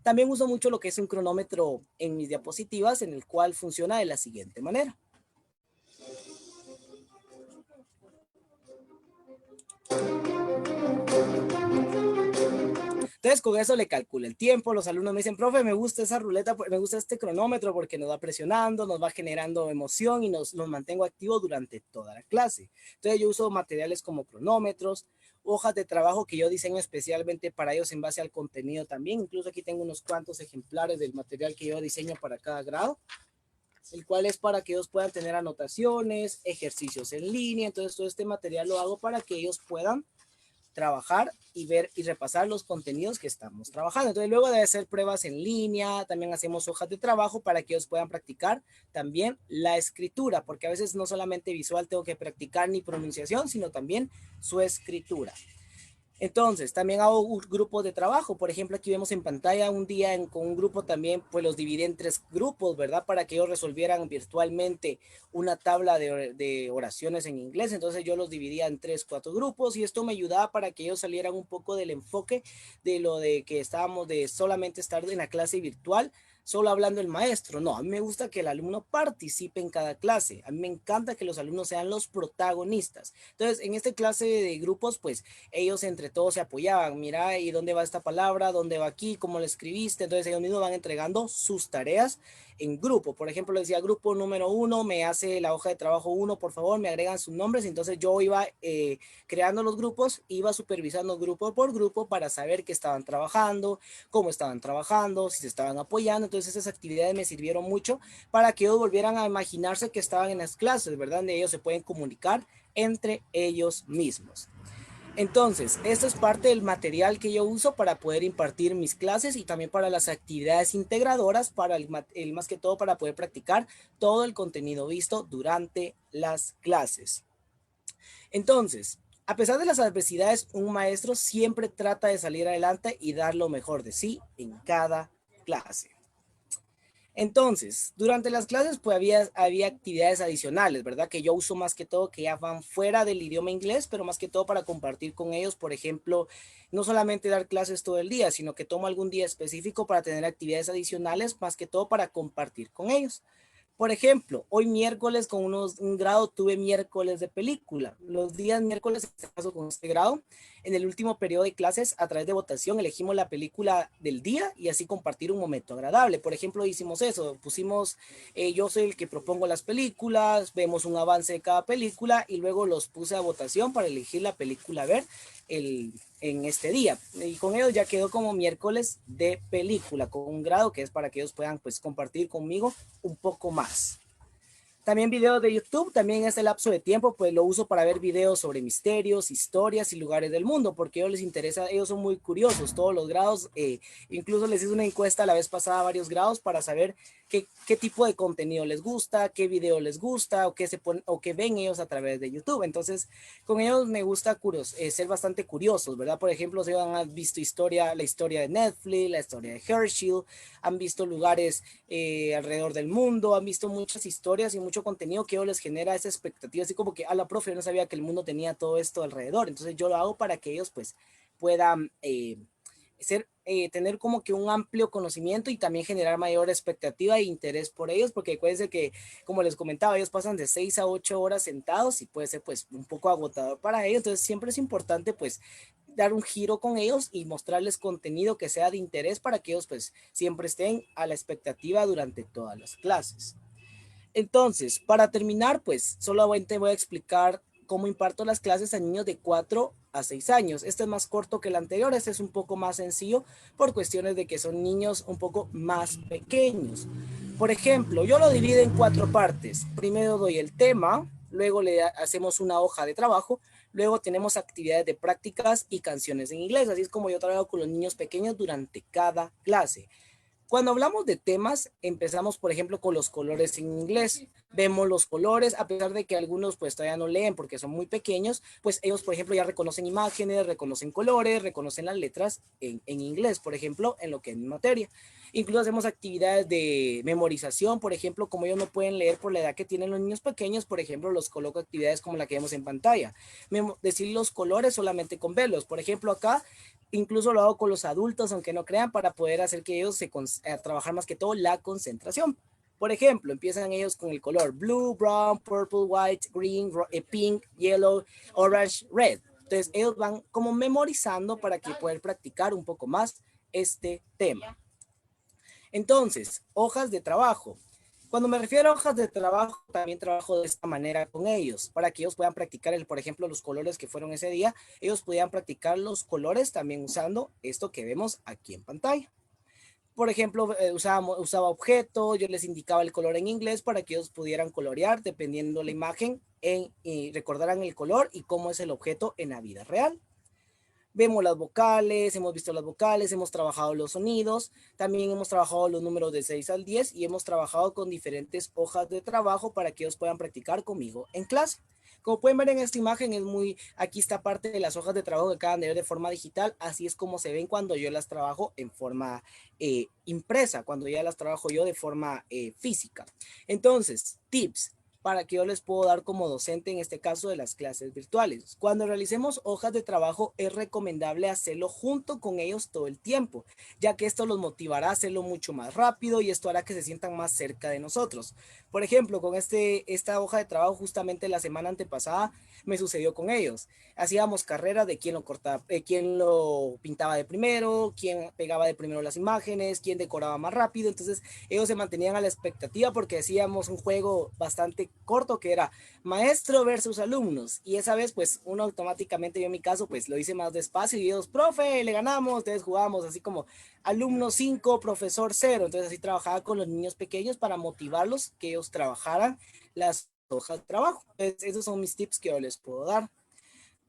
También uso mucho lo que es un cronómetro en mis diapositivas, en el cual funciona de la siguiente manera. Entonces, con eso le calculo el tiempo. Los alumnos me dicen, profe, me gusta esa ruleta, me gusta este cronómetro porque nos va presionando, nos va generando emoción y nos mantengo activos durante toda la clase. Entonces, yo uso materiales como cronómetros, hojas de trabajo que yo diseño especialmente para ellos en base al contenido también. Incluso aquí tengo unos cuantos ejemplares del material que yo diseño para cada grado, el cual es para que ellos puedan tener anotaciones, ejercicios en línea. Entonces, todo este material lo hago para que ellos puedan trabajar y ver y repasar los contenidos que estamos trabajando. Entonces, luego de hacer pruebas en línea, también hacemos hojas de trabajo para que ellos puedan practicar también la escritura, porque a veces no solamente visual tengo que practicar ni pronunciación, sino también su escritura. Entonces, también hago grupos de trabajo. Por ejemplo, aquí vemos en pantalla un día con un grupo también, pues los dividí en 3 grupos, ¿verdad? Para que ellos resolvieran virtualmente una tabla de oraciones en inglés. Entonces, yo los dividía en 3, 4 grupos y esto me ayudaba para que ellos salieran un poco del enfoque de lo de que estábamos de solamente estar en la clase virtual, solo hablando el maestro. No, a mí me gusta que el alumno participe en cada clase. A mí me encanta que los alumnos sean los protagonistas. Entonces, en esta clase de grupos, pues, ellos entre todos se apoyaban. Mira, ¿y dónde va esta palabra? ¿Dónde va aquí? ¿Cómo lo escribiste? Entonces, ellos mismos van entregando sus tareas en grupo. Por ejemplo, le decía, grupo número 1, me hace la hoja de trabajo 1, por favor, me agregan sus nombres. Entonces, yo iba creando los grupos, iba supervisando grupo por grupo para saber qué estaban trabajando, cómo estaban trabajando, si se estaban apoyando. Entonces, esas actividades me sirvieron mucho para que ellos volvieran a imaginarse que estaban en las clases, ¿verdad? Donde ellos se pueden comunicar entre ellos mismos. Entonces, esto es parte del material que yo uso para poder impartir mis clases y también para las actividades integradoras, para más que todo para poder practicar todo el contenido visto durante las clases. Entonces, a pesar de las adversidades, un maestro siempre trata de salir adelante y dar lo mejor de sí en cada clase. Entonces, durante las clases pues había actividades adicionales, ¿verdad? Que yo uso más que todo, que ya van fuera del idioma inglés, pero más que todo para compartir con ellos, por ejemplo, no solamente dar clases todo el día, sino que tomo algún día específico para tener actividades adicionales, más que todo para compartir con ellos. Por ejemplo, hoy miércoles con un grado tuve miércoles de película. Los días miércoles, en este caso con este grado, en el último periodo de clases, a través de votación, elegimos la película del día y así compartir un momento agradable. Por ejemplo, hicimos eso, pusimos, yo soy el que propongo las películas, vemos un avance de cada película y luego los puse a votación para elegir la película a ver en este día. Y con ellos ya quedó como miércoles de película, con un grado que es para que ellos puedan pues compartir conmigo un poco más. También videos de YouTube, también este lapso de tiempo pues lo uso para ver videos sobre misterios, historias y lugares del mundo, porque a ellos les interesa, ellos son muy curiosos, todos los grados, incluso les hice una encuesta la vez pasada a varios grados para saber qué tipo de contenido les gusta, qué video les gusta o qué ven ellos a través de YouTube. Entonces con ellos me gusta ser bastante curiosos, ¿verdad? Por ejemplo, si han visto la historia de Netflix, la historia de Herschel, han visto lugares alrededor del mundo, han visto muchas historias y mucho contenido que ellos les genera esa expectativa, así como que a la profe yo no sabía que el mundo tenía todo esto alrededor. Entonces yo lo hago para que ellos pues puedan tener como que un amplio conocimiento y también generar mayor expectativa e interés por ellos, porque acuérdense que, como les comentaba, ellos pasan de 6 a 8 horas sentados y puede ser pues un poco agotador para ellos. Entonces siempre es importante pues dar un giro con ellos y mostrarles contenido que sea de interés para que ellos pues siempre estén a la expectativa durante todas las clases. Entonces, para terminar, pues solamente voy a explicar cómo imparto las clases a niños de 4 a 6 años. Este es más corto que el anterior, este es un poco más sencillo por cuestiones de que son niños un poco más pequeños. Por ejemplo, yo lo divido en 4 partes. Primero doy el tema, luego le hacemos una hoja de trabajo, luego tenemos actividades de prácticas y canciones en inglés. Así es como yo trabajo con los niños pequeños durante cada clase. Cuando hablamos de temas, empezamos, por ejemplo, con los colores en inglés. Vemos los colores, a pesar de que algunos pues todavía no leen porque son muy pequeños, pues ellos, por ejemplo, ya reconocen imágenes, reconocen colores, reconocen las letras en inglés, por ejemplo, en lo que es mi materia. Incluso hacemos actividades de memorización, por ejemplo, como ellos no pueden leer por la edad que tienen los niños pequeños, por ejemplo, los coloco actividades como la que vemos en pantalla. Decir los colores solamente con verlos. Por ejemplo, acá incluso lo hago con los adultos, aunque no crean, para poder hacer que ellos trabajar más que todo la concentración. Por ejemplo, empiezan ellos con el color blue, brown, purple, white, green, pink, yellow, orange, red. Entonces ellos van como memorizando para que puedan practicar un poco más este tema. Entonces, hojas de trabajo. Cuando me refiero a hojas de trabajo, también trabajo de esta manera con ellos, para que ellos puedan practicar, por ejemplo, los colores que fueron ese día, ellos podían practicar los colores también usando esto que vemos aquí en pantalla. Por ejemplo, usaba objetos, yo les indicaba el color en inglés para que ellos pudieran colorear dependiendo la imagen y recordaran el color y cómo es el objeto en la vida real. Vemos las vocales, hemos visto las vocales, hemos trabajado los sonidos, también hemos trabajado los números de 6 al 10 y hemos trabajado con diferentes hojas de trabajo para que ellos puedan practicar conmigo en clase. Como pueden ver en esta imagen, aquí está parte de las hojas de trabajo que acaban de ver de forma digital, así es como se ven cuando yo las trabajo en forma impresa, cuando ya las trabajo yo de forma física. Entonces, tips para que yo les puedo dar como docente en este caso de las clases virtuales. Cuando realicemos hojas de trabajo es recomendable hacerlo junto con ellos todo el tiempo, ya que esto los motivará a hacerlo mucho más rápido y esto hará que se sientan más cerca de nosotros. Por ejemplo, con esta hoja de trabajo justamente la semana antepasada me sucedió con ellos. Hacíamos carrera de quién lo pintaba de primero, quién pegaba de primero las imágenes, quién decoraba más rápido. Entonces ellos se mantenían a la expectativa porque hacíamos un juego bastante corto que era maestro versus alumnos, y esa vez pues uno automáticamente, yo en mi caso pues lo hice más despacio y ellos, profe, le ganamos, entonces jugábamos así como alumno 5, profesor 0, entonces así trabajaba con los niños pequeños para motivarlos que ellos trabajaran las hojas de trabajo. Entonces, esos son mis tips que yo les puedo dar.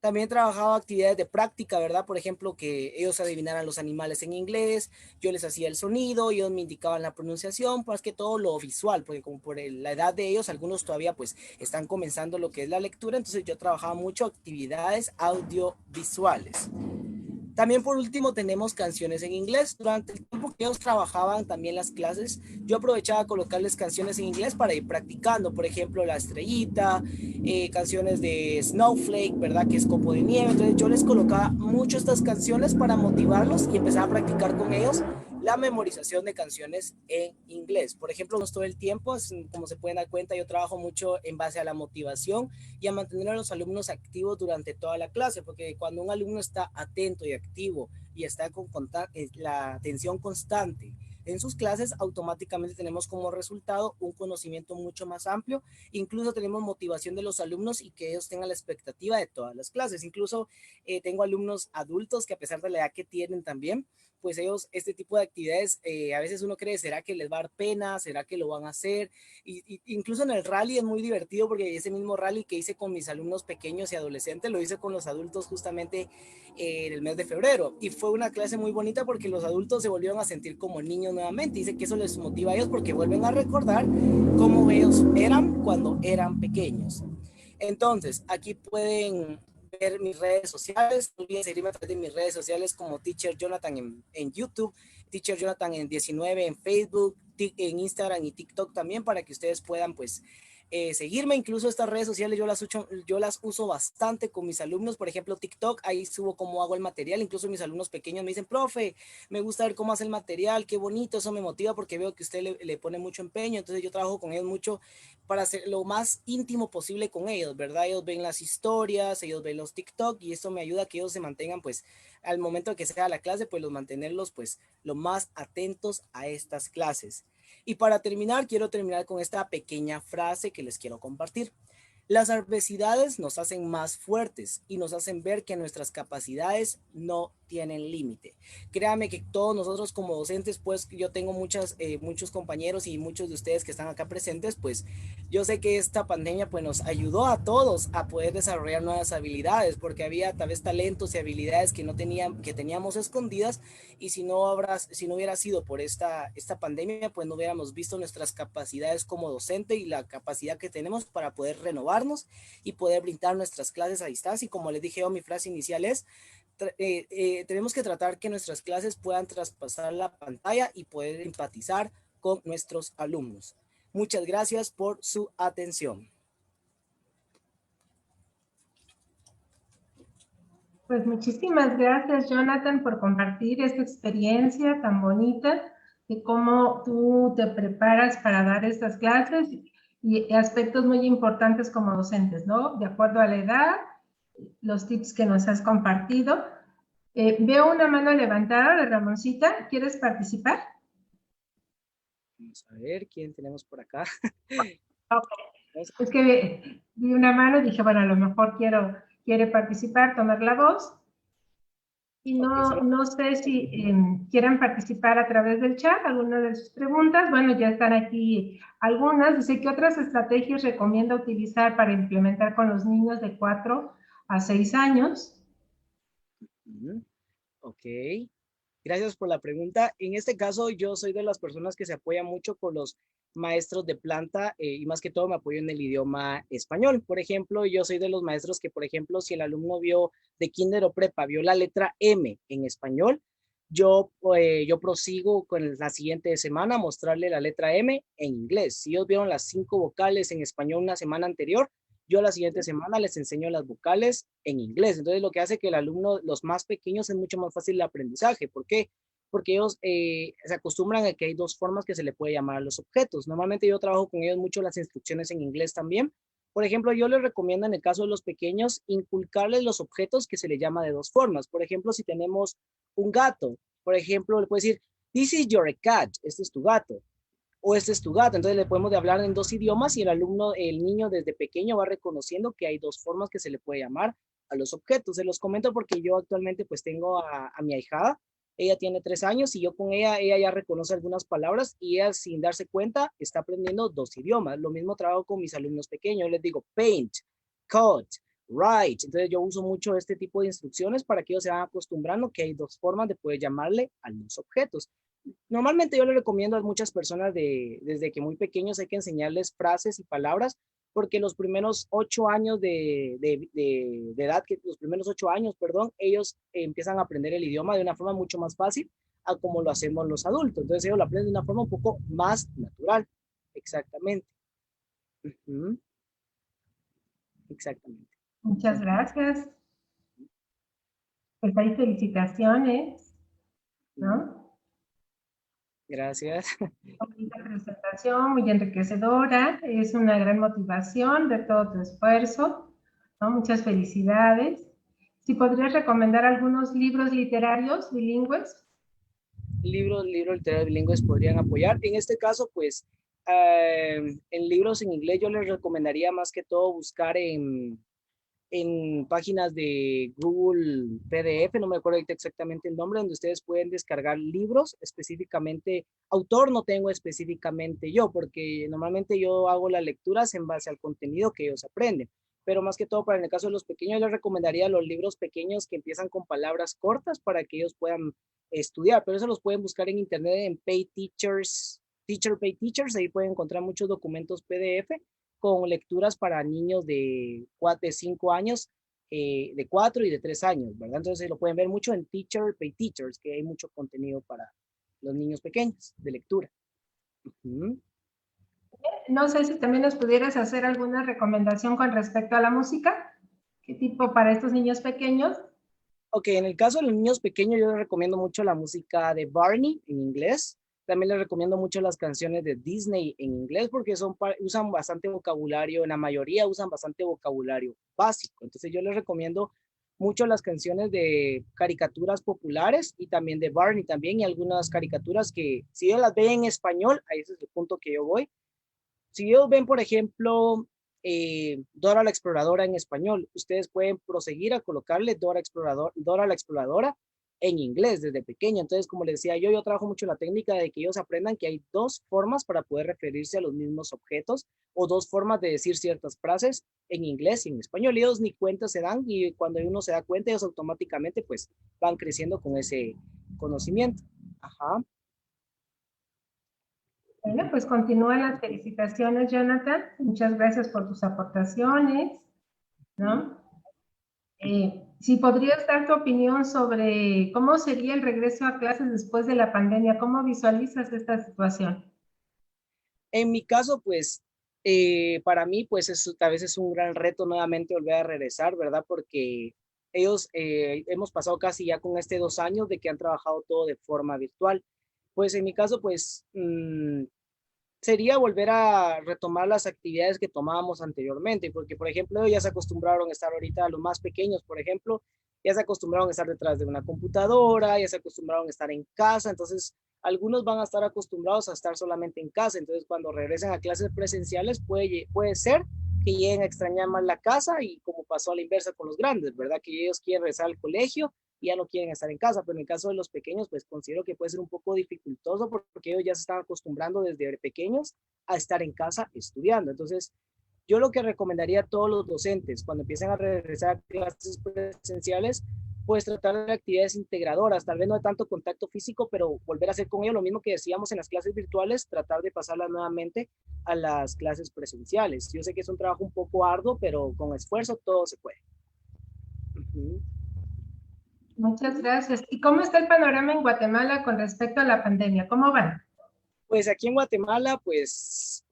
También he trabajado actividades de práctica, ¿verdad? Por ejemplo, que ellos adivinaran los animales en inglés, yo les hacía el sonido, ellos me indicaban la pronunciación, más que todo lo visual, porque como por la edad de ellos, algunos todavía pues están comenzando lo que es la lectura, entonces yo trabajaba mucho actividades audiovisuales. También por último tenemos canciones en inglés. Durante el tiempo que ellos trabajaban también las clases, yo aprovechaba colocarles canciones en inglés para ir practicando. Por ejemplo, La Estrellita, canciones de Snowflake, ¿verdad? Que es copo de nieve. Entonces yo les colocaba mucho estas canciones para motivarlos y empezar a practicar con ellos la memorización de canciones en inglés. Por ejemplo, no todo el tiempo, como se pueden dar cuenta, yo trabajo mucho en base a la motivación y a mantener a los alumnos activos durante toda la clase, porque cuando un alumno está atento y activo y está con la atención constante en sus clases, automáticamente tenemos como resultado un conocimiento mucho más amplio. Incluso tenemos motivación de los alumnos y que ellos tengan la expectativa de todas las clases. Incluso tengo alumnos adultos que, a pesar de la edad que tienen también, pues ellos, este tipo de actividades, a veces uno cree, ¿será que les va a dar pena? ¿Será que lo van a hacer? Incluso en el rally es muy divertido, porque ese mismo rally que hice con mis alumnos pequeños y adolescentes, lo hice con los adultos justamente en el mes de febrero. Y fue una clase muy bonita porque los adultos se volvieron a sentir como niños nuevamente. Dice que eso les motiva a ellos porque vuelven a recordar cómo ellos eran cuando eran pequeños. Entonces, aquí pueden ver mis redes sociales. No olviden seguirme a través de mis redes sociales como Teacher Jonathan en YouTube, Teacher Jonathan en 19 en Facebook, en Instagram y TikTok también, para que ustedes puedan pues seguirme. Incluso estas redes sociales yo las uso bastante con mis alumnos. Por ejemplo, TikTok, ahí subo cómo hago el material. Incluso mis alumnos pequeños me dicen, profe, me gusta ver cómo hace el material, qué bonito. Eso me motiva porque veo que usted le pone mucho empeño. Entonces yo trabajo con ellos mucho para hacer lo más íntimo posible con ellos, ¿verdad? Ellos ven las historias, ellos ven los TikTok, y esto me ayuda a que ellos se mantengan pues al momento de que sea la clase, pues mantenerlos pues lo más atentos a estas clases. Y para terminar, quiero terminar con esta pequeña frase que les quiero compartir. Las adversidades nos hacen más fuertes y nos hacen ver que nuestras capacidades no tienen límite. Créanme que todos nosotros como docentes, pues yo tengo muchos compañeros y muchos de ustedes que están acá presentes, pues yo sé que esta pandemia pues nos ayudó a todos a poder desarrollar nuevas habilidades, porque había tal vez talentos y habilidades que teníamos escondidas, y si no hubiera sido por esta pandemia, pues no hubiéramos visto nuestras capacidades como docente y la capacidad que tenemos para poder renovarnos y poder brindar nuestras clases a distancia. Y como les dije yo, mi frase inicial es, tenemos que tratar que nuestras clases puedan traspasar la pantalla y poder empatizar con nuestros alumnos. Muchas gracias por su atención. Pues muchísimas gracias, Jonathan, por compartir esta experiencia tan bonita de cómo tú te preparas para dar estas clases y aspectos muy importantes como docentes, ¿no? De acuerdo a la edad, los tips que nos has compartido. Veo una mano levantada de Ramoncita. ¿Quieres participar? Vamos a ver quién tenemos por acá. Okay. Es que vi una mano y dije, bueno, a lo mejor quiere participar, tomar la voz. Y no sé si quieran participar a través del chat, alguna de sus preguntas. Bueno, ya están aquí algunas. Dice, ¿qué otras estrategias recomienda utilizar para implementar con los niños de 4 a 6 años? Ok. Gracias por la pregunta. En este caso, yo soy de las personas que se apoya mucho con los maestros de planta y más que todo me apoyo en el idioma español. Por ejemplo, yo soy de los maestros que, por ejemplo, si el alumno vio de kinder o prepa, vio la letra M en español, yo prosigo con la siguiente semana a mostrarle la letra M en inglés. Si ellos vieron las 5 vocales en español una semana anterior, yo la siguiente semana les enseño las vocales en inglés. Entonces, lo que hace que el alumno, los más pequeños, es mucho más fácil el aprendizaje. ¿Por qué? Porque ellos se acostumbran a que hay 2 formas que se le puede llamar a los objetos. Normalmente yo trabajo con ellos mucho las instrucciones en inglés también. Por ejemplo, yo les recomiendo en el caso de los pequeños inculcarles los objetos que se le llama de 2 formas. Por ejemplo, si tenemos un gato, por ejemplo, le puedo decir, this is your cat, este es tu gato. O este es tu gato. Entonces le podemos hablar en 2 idiomas y el niño desde pequeño va reconociendo que hay 2 formas que se le puede llamar a los objetos. Se los comento porque yo actualmente pues tengo a mi ahijada. Ella tiene 3 años y yo con ella ya reconoce algunas palabras y ella, sin darse cuenta, está aprendiendo 2 idiomas. Lo mismo trabajo con mis alumnos pequeños. Yo les digo paint, cut, write. Entonces yo uso mucho este tipo de instrucciones para que ellos se vayan acostumbrando que hay 2 formas de poder llamarle a los objetos. Normalmente yo le recomiendo a muchas personas desde que muy pequeños hay que enseñarles frases y palabras porque los primeros 8 años de edad, los primeros 8 años, perdón, ellos empiezan a aprender el idioma de una forma mucho más fácil a como lo hacemos los adultos. Entonces ellos lo aprenden de una forma un poco más natural. Exactamente. Uh-huh. Exactamente. Muchas gracias. Pues hay felicitaciones, ¿no? Gracias. Bonita presentación, muy enriquecedora. Es una gran motivación de todo tu esfuerzo, ¿no? Muchas felicidades. ¿Sí podrías recomendar algunos libros literarios bilingües? Libros literarios bilingües podrían apoyar. En este caso, pues, en libros en inglés yo les recomendaría más que todo buscar en páginas de Google PDF, no me acuerdo exactamente el nombre, donde ustedes pueden descargar libros específicamente. Autor no tengo específicamente yo, porque normalmente yo hago las lecturas en base al contenido que ellos aprenden. Pero más que todo, para en el caso de los pequeños, les recomendaría los libros pequeños que empiezan con palabras cortas para que ellos puedan estudiar. Pero eso los pueden buscar en internet en Pay Teachers, Pay Teachers. Ahí pueden encontrar muchos documentos PDF con lecturas para niños de 5 años, de 4 y de 3 años, ¿verdad? Entonces lo pueden ver mucho en Pay Teachers, que hay mucho contenido para los niños pequeños de lectura. Uh-huh. No sé si también nos pudieras hacer alguna recomendación con respecto a la música. ¿Qué tipo para estos niños pequeños? Ok, en el caso de los niños pequeños, yo les recomiendo mucho la música de Barney en inglés. También les recomiendo mucho las canciones de Disney en inglés porque usan bastante vocabulario, en la mayoría usan bastante vocabulario básico. Entonces yo les recomiendo mucho las canciones de caricaturas populares y también de Barney también, y algunas caricaturas que si ellos las ven en español, ahí es el punto que yo voy. Si ellos ven, por ejemplo, Dora la Exploradora en español, ustedes pueden proseguir a colocarle Dora la Exploradora en inglés desde pequeño. Entonces, como les decía yo trabajo mucho la técnica de que ellos aprendan que hay 2 formas para poder referirse a los mismos objetos o 2 formas de decir ciertas frases en inglés y en español. Y ellos ni cuenta se dan, y cuando uno se da cuenta, ellos automáticamente pues van creciendo con ese conocimiento. Ajá. Bueno, pues continúan las felicitaciones, Jonathan. Muchas gracias por tus aportaciones, ¿no? Si podrías dar tu opinión sobre cómo sería el regreso a clases después de la pandemia, ¿cómo visualizas esta situación? En mi caso, pues, para mí, pues, a veces es un gran reto nuevamente volver a regresar, ¿verdad? Porque ellos, hemos pasado casi ya con 2 años de que han trabajado todo de forma virtual. Pues en mi caso, pues, sería volver a retomar las actividades que tomábamos anteriormente, porque, por ejemplo, ya se acostumbraron a estar ahorita, los más pequeños, por ejemplo, ya se acostumbraron a estar detrás de una computadora, ya se acostumbraron a estar en casa. Entonces algunos van a estar acostumbrados a estar solamente en casa. Entonces cuando regresen a clases presenciales puede ser que lleguen a extrañar más la casa, y como pasó a la inversa con los grandes, ¿verdad? Que ellos quieren regresar al colegio y ya no quieren estar en casa. Pero en el caso de los pequeños, pues considero que puede ser un poco dificultoso porque ellos ya se están acostumbrando desde pequeños a estar en casa estudiando. Entonces yo lo que recomendaría a todos los docentes cuando empiecen a regresar a clases presenciales, pues tratar de actividades integradoras, tal vez no de tanto contacto físico, pero volver a hacer con ellos lo mismo que decíamos en las clases virtuales, tratar de pasarlas nuevamente a las clases presenciales. Yo sé que es un trabajo un poco arduo, pero con esfuerzo todo se puede. Uh-huh. Muchas gracias. ¿Y cómo está el panorama en Guatemala con respecto a la pandemia? ¿Cómo van? Pues aquí en Guatemala, pues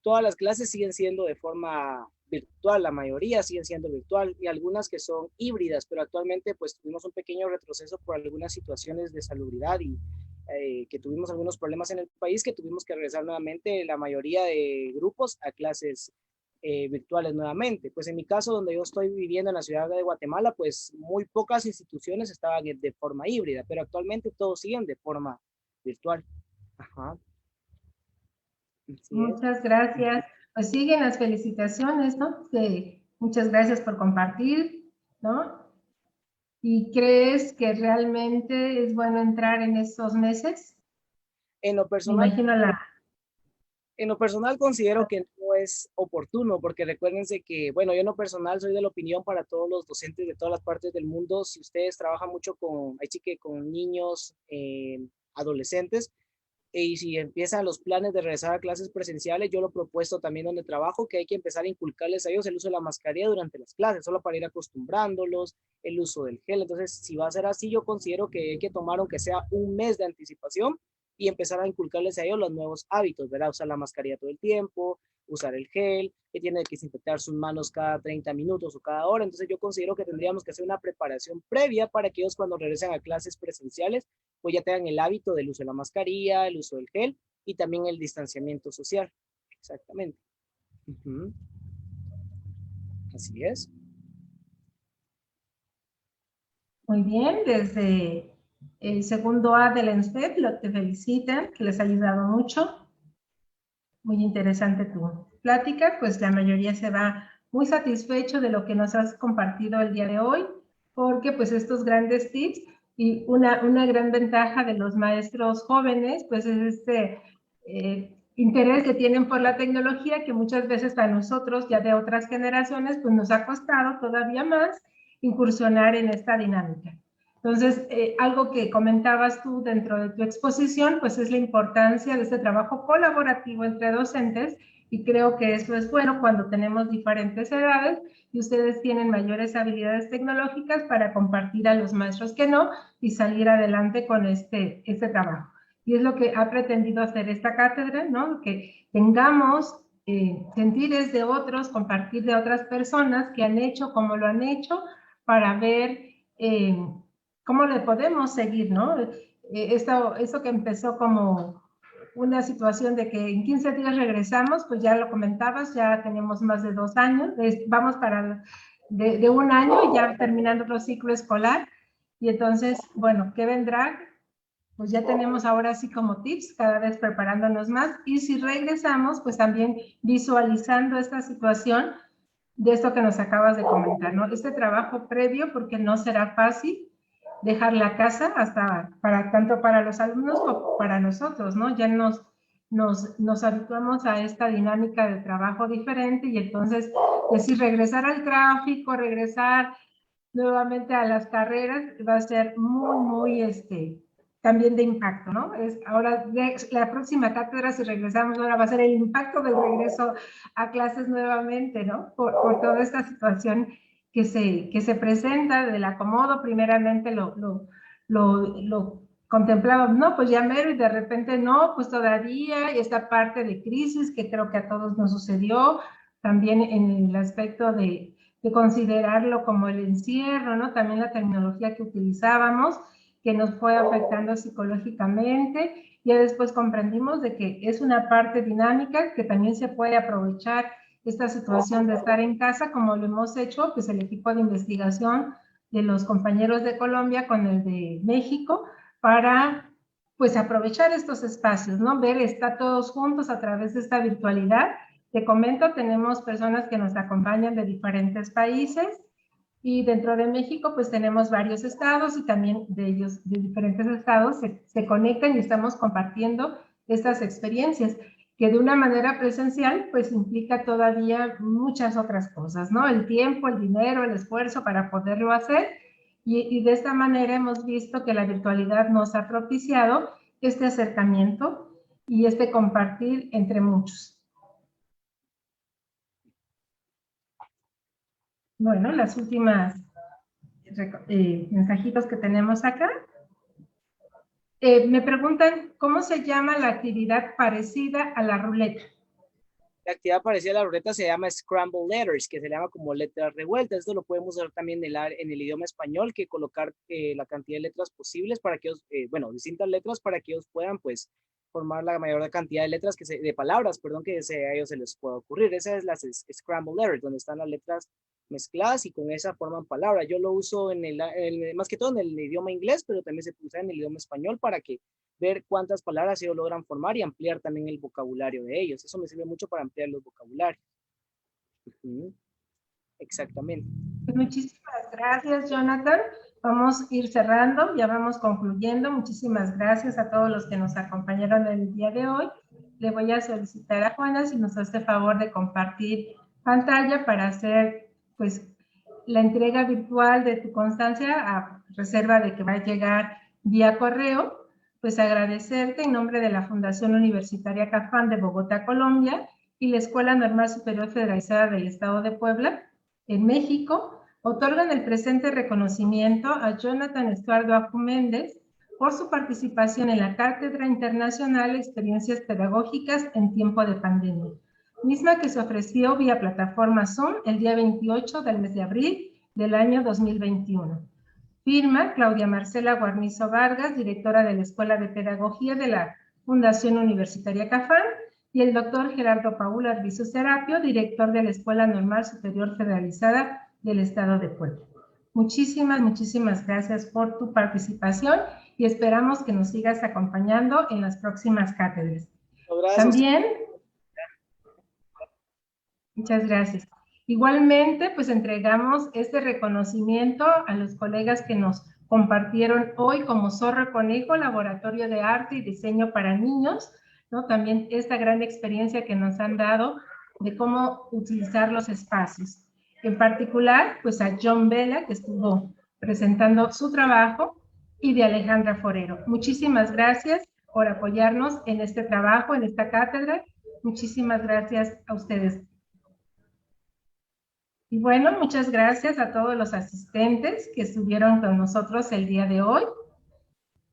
todas las clases siguen siendo de forma virtual, la mayoría siguen siendo virtual, y algunas que son híbridas, pero actualmente pues tuvimos un pequeño retroceso por algunas situaciones de salubridad y que tuvimos algunos problemas en el país, que tuvimos que regresar nuevamente la mayoría de grupos a clases virtuales nuevamente. Pues en mi caso, donde yo estoy viviendo en la ciudad de Guatemala, pues muy pocas instituciones estaban de forma híbrida, pero actualmente todos siguen de forma virtual. Ajá. Muchas gracias. Pues siguen las felicitaciones, ¿no? Muchas gracias por compartir, ¿no? ¿Y crees que realmente es bueno entrar en estos meses? En lo personal, Me imagino en lo personal considero que no es oportuno, porque recuérdense que, bueno, yo en lo personal soy de la opinión, para todos los docentes de todas las partes del mundo, si ustedes trabajan mucho con niños, adolescentes, y si empiezan los planes de regresar a clases presenciales, yo lo he propuesto también donde trabajo, que hay que empezar a inculcarles a ellos el uso de la mascarilla durante las clases, solo para ir acostumbrándolos, el uso del gel. Entonces, si va a ser así, yo considero que hay que tomar, aunque sea un mes de anticipación, y empezar a inculcarles a ellos los nuevos hábitos, ¿verdad? Usar la mascarilla todo el tiempo, usar el gel, que tiene que desinfectar sus manos cada 30 minutos o cada hora. Entonces yo considero que tendríamos que hacer una preparación previa para que ellos cuando regresen a clases presenciales, pues ya tengan el hábito del uso de la mascarilla, el uso del gel y también el distanciamiento social. Exactamente. Así es. Muy bien, desde el segundo A del ENSTEP te felicitan, que les ha ayudado mucho. Muy interesante tu plática, pues la mayoría se va muy satisfecho de lo que nos has compartido el día de hoy, porque pues estos grandes tips y una gran ventaja de los maestros jóvenes, pues es este interés que tienen por la tecnología, que muchas veces a nosotros ya de otras generaciones, pues nos ha costado todavía más incursionar en esta dinámica. Entonces, algo que comentabas tú dentro de tu exposición, pues es la importancia de este trabajo colaborativo entre docentes, y creo que eso es bueno cuando tenemos diferentes edades y ustedes tienen mayores habilidades tecnológicas para compartir a los maestros que no y salir adelante con este trabajo. Y es lo que ha pretendido hacer esta cátedra, ¿no? Que tengamos sentires de otros, compartir de otras personas que han hecho como lo han hecho, para ver cómo le podemos seguir, ¿no? Esto que empezó como una situación de que en 15 días regresamos, pues ya lo comentabas, ya tenemos más de 2 años, vamos para de 1 año, ya terminando otro ciclo escolar, y entonces, bueno, ¿qué vendrá? Pues ya tenemos ahora sí como tips, cada vez preparándonos más, y si regresamos, pues también visualizando esta situación de esto que nos acabas de comentar, ¿no? Este trabajo previo, porque no será fácil dejar la casa tanto para los alumnos como para nosotros, ¿no? Ya nos habituamos a esta dinámica de trabajo diferente, y entonces, decir, regresar al tráfico, regresar nuevamente a las carreras, va a ser muy también de impacto, ¿no? Ahora, la próxima cátedra, si regresamos, ahora va a ser el impacto del regreso a clases nuevamente, ¿no? Por toda esta situación que se presenta del acomodo. Primeramente lo contemplamos, ¿no? Pues ya mero, y de repente no, pues todavía, y esta parte de crisis que creo que a todos nos sucedió, también en el aspecto de considerarlo como el encierro, ¿no? También la tecnología que utilizábamos, que nos fue afectando psicológicamente. Ya después comprendimos de que es una parte dinámica, que también se puede aprovechar esta situación de estar en casa, como lo hemos hecho, pues el equipo de investigación de los compañeros de Colombia con el de México, para pues aprovechar estos espacios, ¿no? Estar todos juntos a través de esta virtualidad. Te comento, tenemos personas que nos acompañan de diferentes países, y dentro de México pues tenemos varios estados, y también de ellos, de diferentes estados, se conectan y estamos compartiendo estas experiencias, que de una manera presencial pues implica todavía muchas otras cosas, ¿no? El tiempo, el dinero, el esfuerzo para poderlo hacer, y de esta manera hemos visto que la virtualidad nos ha propiciado este acercamiento y este compartir entre muchos. Bueno, las últimas mensajitos que tenemos acá. Me preguntan, ¿cómo se llama la actividad parecida a la ruleta? La actividad parecida a la ruleta se llama Scramble Letters, que se llama como letras revueltas. Esto lo podemos usar también en el idioma español, que colocar la cantidad de letras posibles para que ellos, distintas letras para que ellos puedan, pues, formar la mayor cantidad de letras, de palabras, perdón, que a ellos se les pueda ocurrir. Esa es la Scramble Letters, donde están las letras mezcladas y con esa forman palabras. Yo lo uso más que todo en el idioma inglés, pero también se usa en el idioma español para ver cuántas palabras ellos logran formar y ampliar también el vocabulario de ellos. Eso me sirve mucho para ampliar los vocabularios. Exactamente. Muchísimas gracias, Jonathan. Vamos a ir cerrando, ya vamos concluyendo. Muchísimas gracias a todos los que nos acompañaron el día de hoy. Le voy a solicitar a Juana si nos hace favor de compartir pantalla para hacer pues la entrega virtual de tu constancia, a reserva de que va a llegar vía correo. pues agradecerte en nombre de la Fundación Universitaria CAFAN de Bogotá, Colombia, y la Escuela Normal Superior Federalizada del Estado de Puebla, en México, otorgan el presente reconocimiento a Jonathan Estuardo Acu Méndez por su participación en la Cátedra Internacional Experiencias Pedagógicas en Tiempo de Pandemia, misma que se ofreció vía plataforma Zoom el día 28 del mes de abril del año 2021. Firma Claudia Marcela Guarnizo Vargas, directora de la Escuela de Pedagogía de la Fundación Universitaria CAFAN, y el doctor Gerardo Paul Arbizu Serapio, director de la Escuela Normal Superior Federalizada del Estado de Puebla. Muchísimas gracias por tu participación y esperamos que nos sigas acompañando en las próximas cátedras. Gracias. También, muchas gracias. Igualmente, pues entregamos este reconocimiento a los colegas que nos compartieron hoy como Zorro Conejo, Laboratorio de Arte y Diseño para Niños, ¿no? También esta gran experiencia que nos han dado de cómo utilizar los espacios. En particular, pues a John Vela, que estuvo presentando su trabajo, y de Alejandra Forero. Muchísimas gracias por apoyarnos en este trabajo, en esta cátedra. Muchísimas gracias a ustedes. Y bueno, muchas gracias a todos los asistentes que estuvieron con nosotros el día de hoy.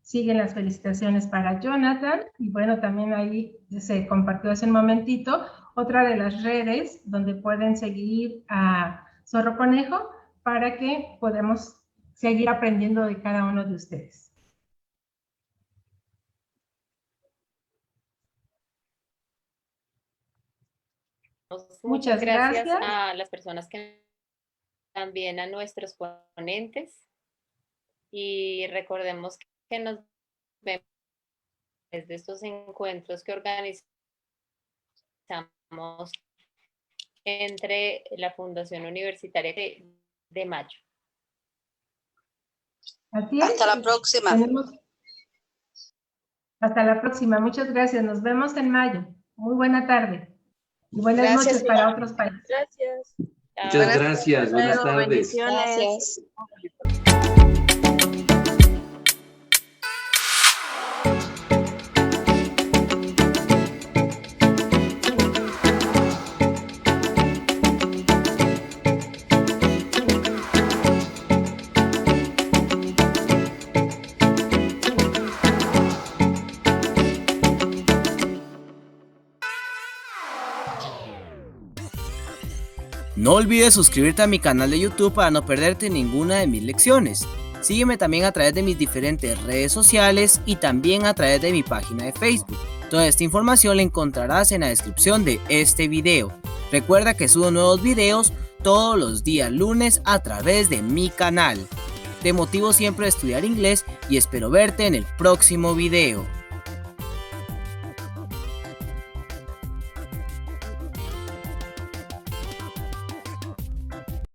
Siguen las felicitaciones para Jonathan. Y bueno, también ahí se compartió hace un momentito otra de las redes donde pueden seguir a Zorro Conejo para que podamos seguir aprendiendo de cada uno de ustedes. Muchas gracias a las personas que también a nuestros ponentes, y recordemos que nos vemos desde estos encuentros que organizamos entre la Fundación Universitaria de mayo. Hasta la próxima. Hasta la próxima. Muchas gracias. Nos vemos en mayo. Muy buena tarde. Y buenas noches para otros países. Gracias. Muchas gracias. Buenas tardes. Gracias. No olvides suscribirte a mi canal de YouTube para no perderte ninguna de mis lecciones. Sígueme también a través de mis diferentes redes sociales y también a través de mi página de Facebook. Toda esta información la encontrarás en la descripción de este video. Recuerda que subo nuevos videos todos los días lunes a través de mi canal. Te motivo siempre a estudiar inglés y espero verte en el próximo video.